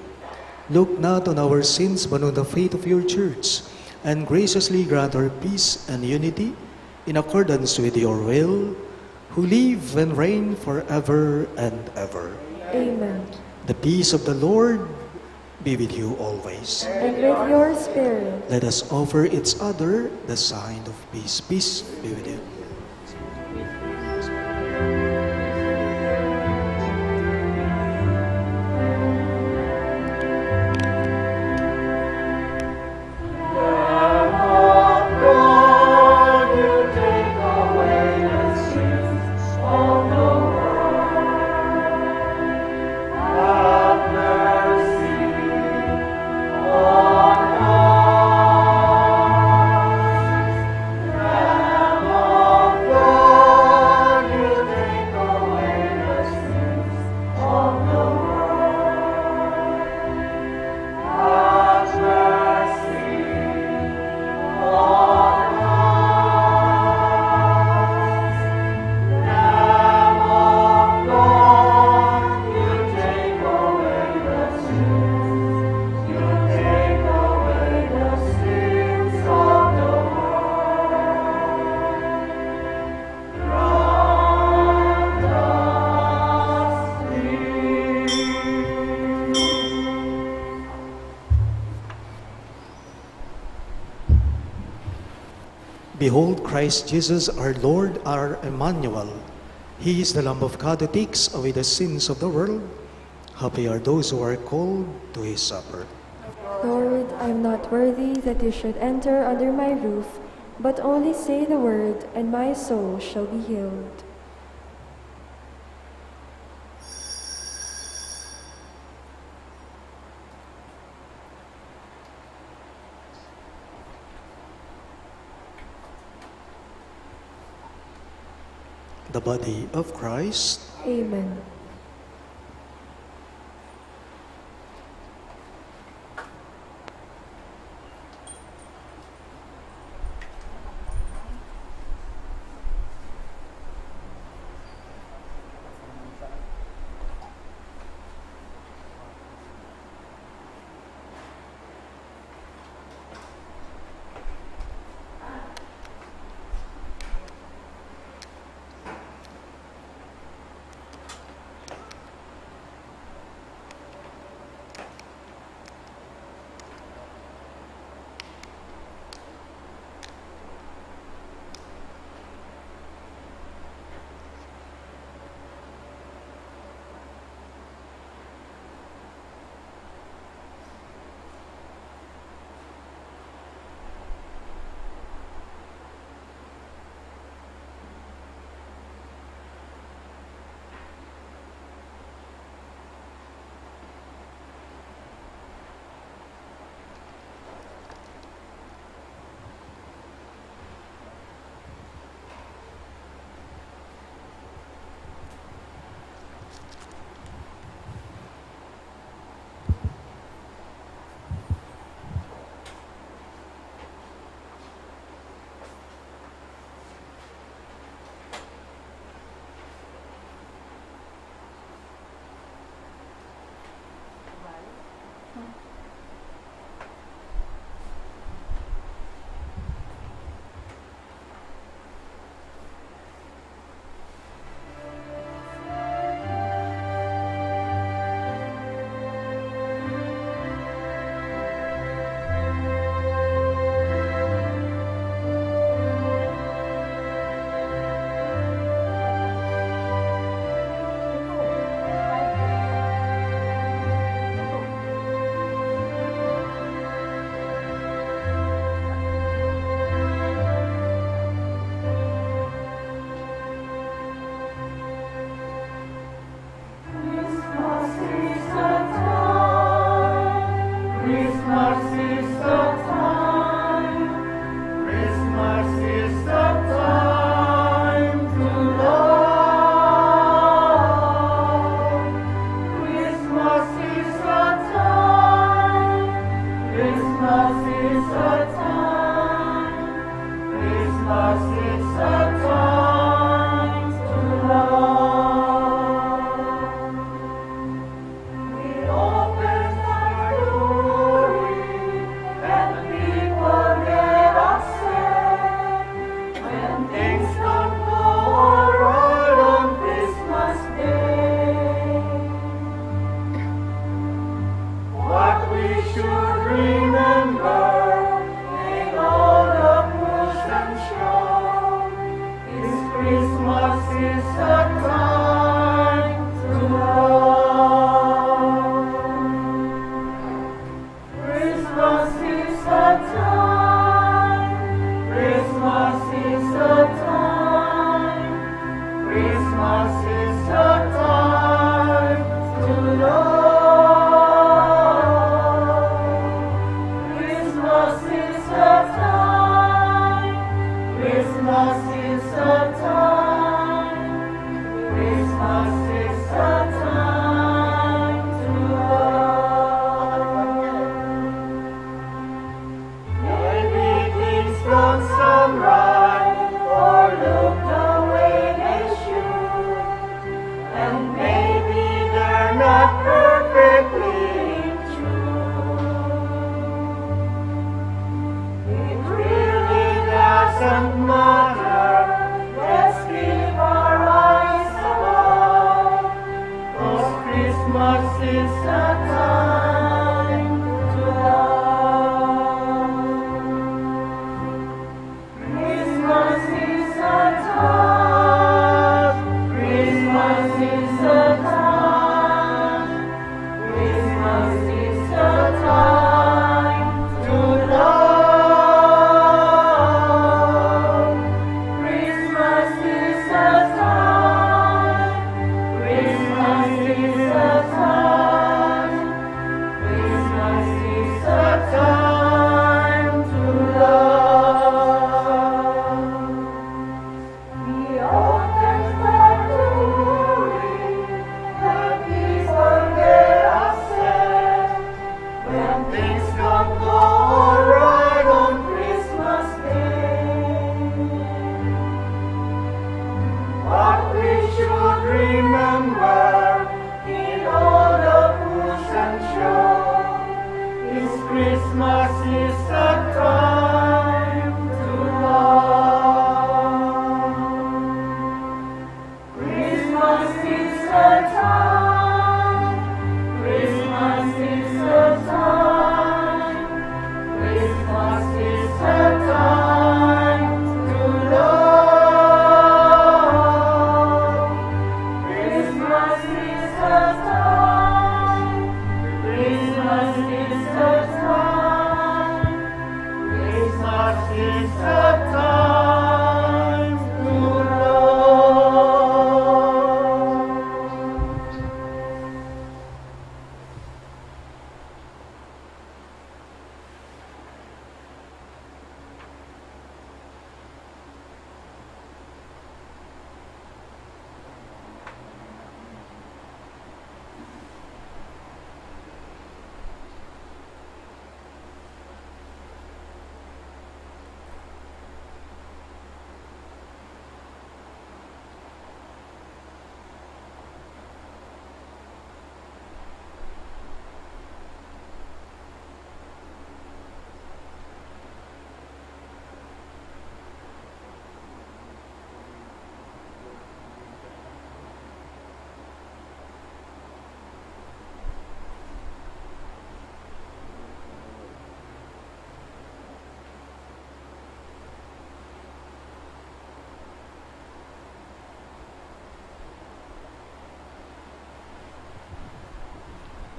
Speaker 3: look not on our sins but on the faith of your church, and graciously grant her peace and unity in accordance with your will, who live and reign forever and ever.
Speaker 1: Amen.
Speaker 3: The peace of the Lord be with you always.
Speaker 1: And with your spirit.
Speaker 3: Let us offer each other the sign of peace. Peace be with you. Behold Christ Jesus our Lord, our Emmanuel. He is the Lamb of God who takes away the sins of the world. Happy are those who are called to his supper.
Speaker 1: Lord, I am not worthy that you should enter under my roof, but only say the word, and my soul shall be healed.
Speaker 3: The body of Christ.
Speaker 1: Amen.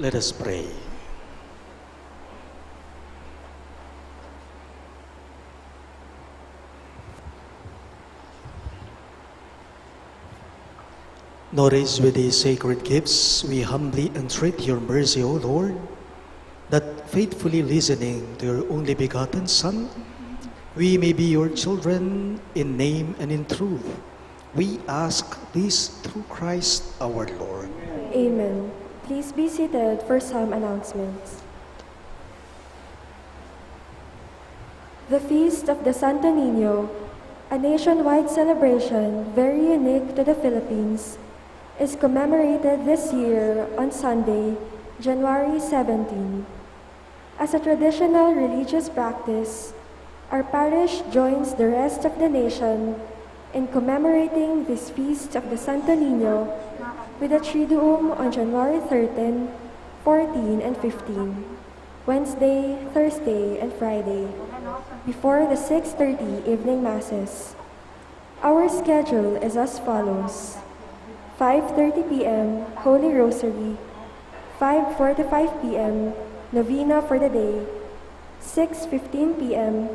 Speaker 3: Let us pray. Nourished with these sacred gifts, we humbly entreat your mercy, O Lord, that faithfully listening to your only begotten Son, we may be your children in name and in truth. We ask this through Christ our Lord.
Speaker 1: Amen. Please be seated for some announcements. The Feast of the Santo Niño, a nationwide celebration very unique to the Philippines, is commemorated this year on Sunday, January 17. As a traditional religious practice, our parish joins the rest of the nation in commemorating this feast of the Santo Niño with a Triduum on January 13, 14, and 15, Wednesday, Thursday, and Friday, before the 6:30 evening masses. Our schedule is as follows: 5:30 p.m. Holy Rosary, 5:45 p.m. Novena for the day, 6:15 p.m.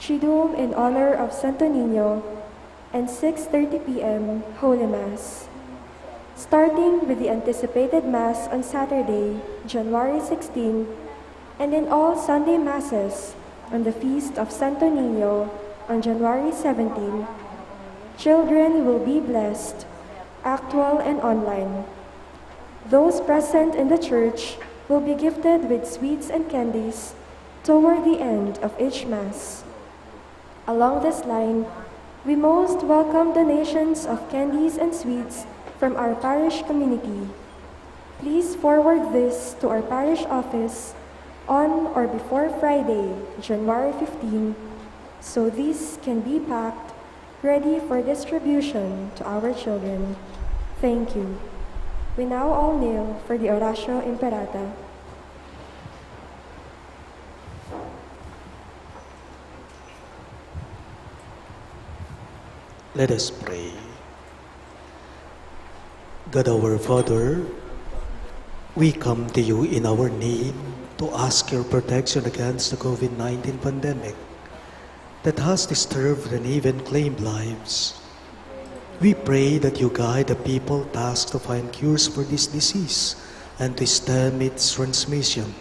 Speaker 1: Triduum in honor of Santo Niño, and 6:30 p.m. Holy Mass. Starting with the anticipated Mass on Saturday, January 16, and in all Sunday Masses on the Feast of Santo Niño on January 17, children will be blessed, actual and online. Those present in the church will be gifted with sweets and candies toward the end of each Mass. Along this line, we most welcome donations of candies and sweets from our parish community. Please forward this to our parish office on or before Friday, January 15, so these can be packed, ready for distribution to our children. Thank you. We now all kneel for the Oratio Imperata.
Speaker 3: Let us pray. God our Father, we come to you in our need to ask your protection against the COVID-19 pandemic that has disturbed and even claimed lives. We pray that you guide the people tasked to find cures for this disease and to stem its transmission.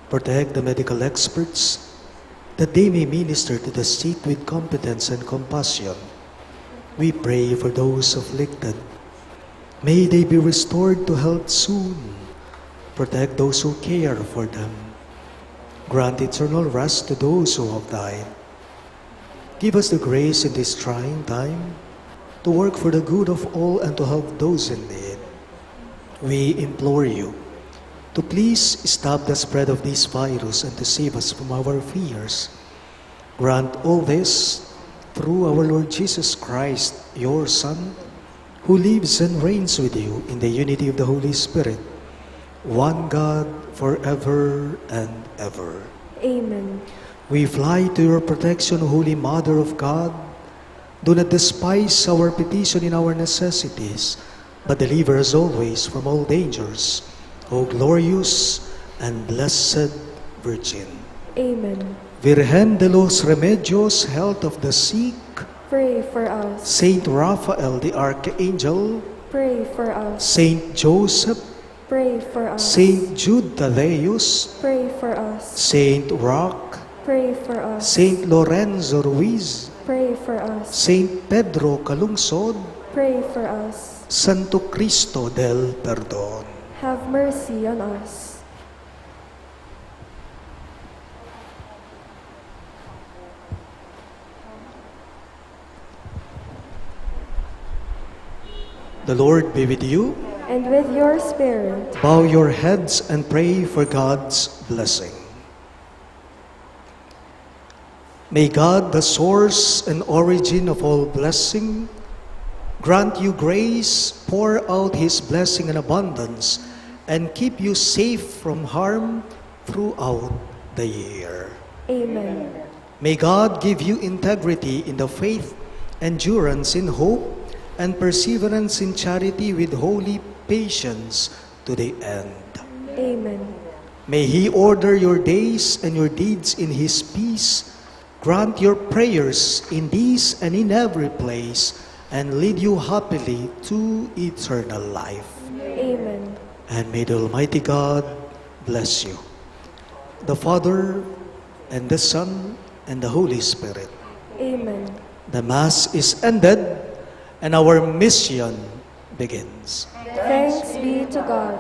Speaker 3: Protect the medical experts that they may minister to the sick with competence and compassion. We pray for those afflicted. May they be restored to health soon. Protect those who care for them. Grant eternal rest to those who have died. Give us the grace in this trying time to work for the good of all and to help those in need. We implore you to please stop the spread of this virus and to save us from our fears. Grant all this through our Lord Jesus Christ, your Son, who lives and reigns with you in the unity of the Holy Spirit, one God, forever and ever.
Speaker 1: Amen.
Speaker 3: We fly to your protection, Holy Mother of God. Do not despise our petition in our necessities, but deliver us always from all dangers, O glorious and blessed Virgin.
Speaker 1: Amen.
Speaker 3: Virgen de los Remedios, health of the sick,
Speaker 1: Pray for us.
Speaker 3: Saint Raphael the Archangel,
Speaker 1: Pray for us.
Speaker 3: Saint Joseph,
Speaker 1: Pray for us.
Speaker 3: Saint Jude Thaddeus,
Speaker 1: Pray for us.
Speaker 3: Saint Roque,
Speaker 1: Pray for us.
Speaker 3: Saint Lorenzo Ruiz,
Speaker 1: Pray for us.
Speaker 3: Saint Pedro Calungsod,
Speaker 1: Pray for us.
Speaker 3: Santo Cristo del Perdón.
Speaker 1: Have mercy on us.
Speaker 3: The Lord be with you.
Speaker 1: And with your spirit.
Speaker 3: Bow your heads and pray for God's blessing. May God, the source and origin of all blessing, grant you grace, pour out His blessing in abundance, and keep you safe from harm throughout the year.
Speaker 1: Amen.
Speaker 3: May God give you integrity in the faith, endurance in hope, and perseverance in charity with holy patience to the end.
Speaker 1: Amen.
Speaker 3: May He order your days and your deeds in His peace, grant your prayers in this and in every place, and lead you happily to eternal life.
Speaker 1: Amen.
Speaker 3: And may the Almighty God bless you, the Father, and the Son, and the Holy Spirit.
Speaker 1: Amen.
Speaker 3: The Mass is ended, and our mission begins.
Speaker 1: Thanks be to God.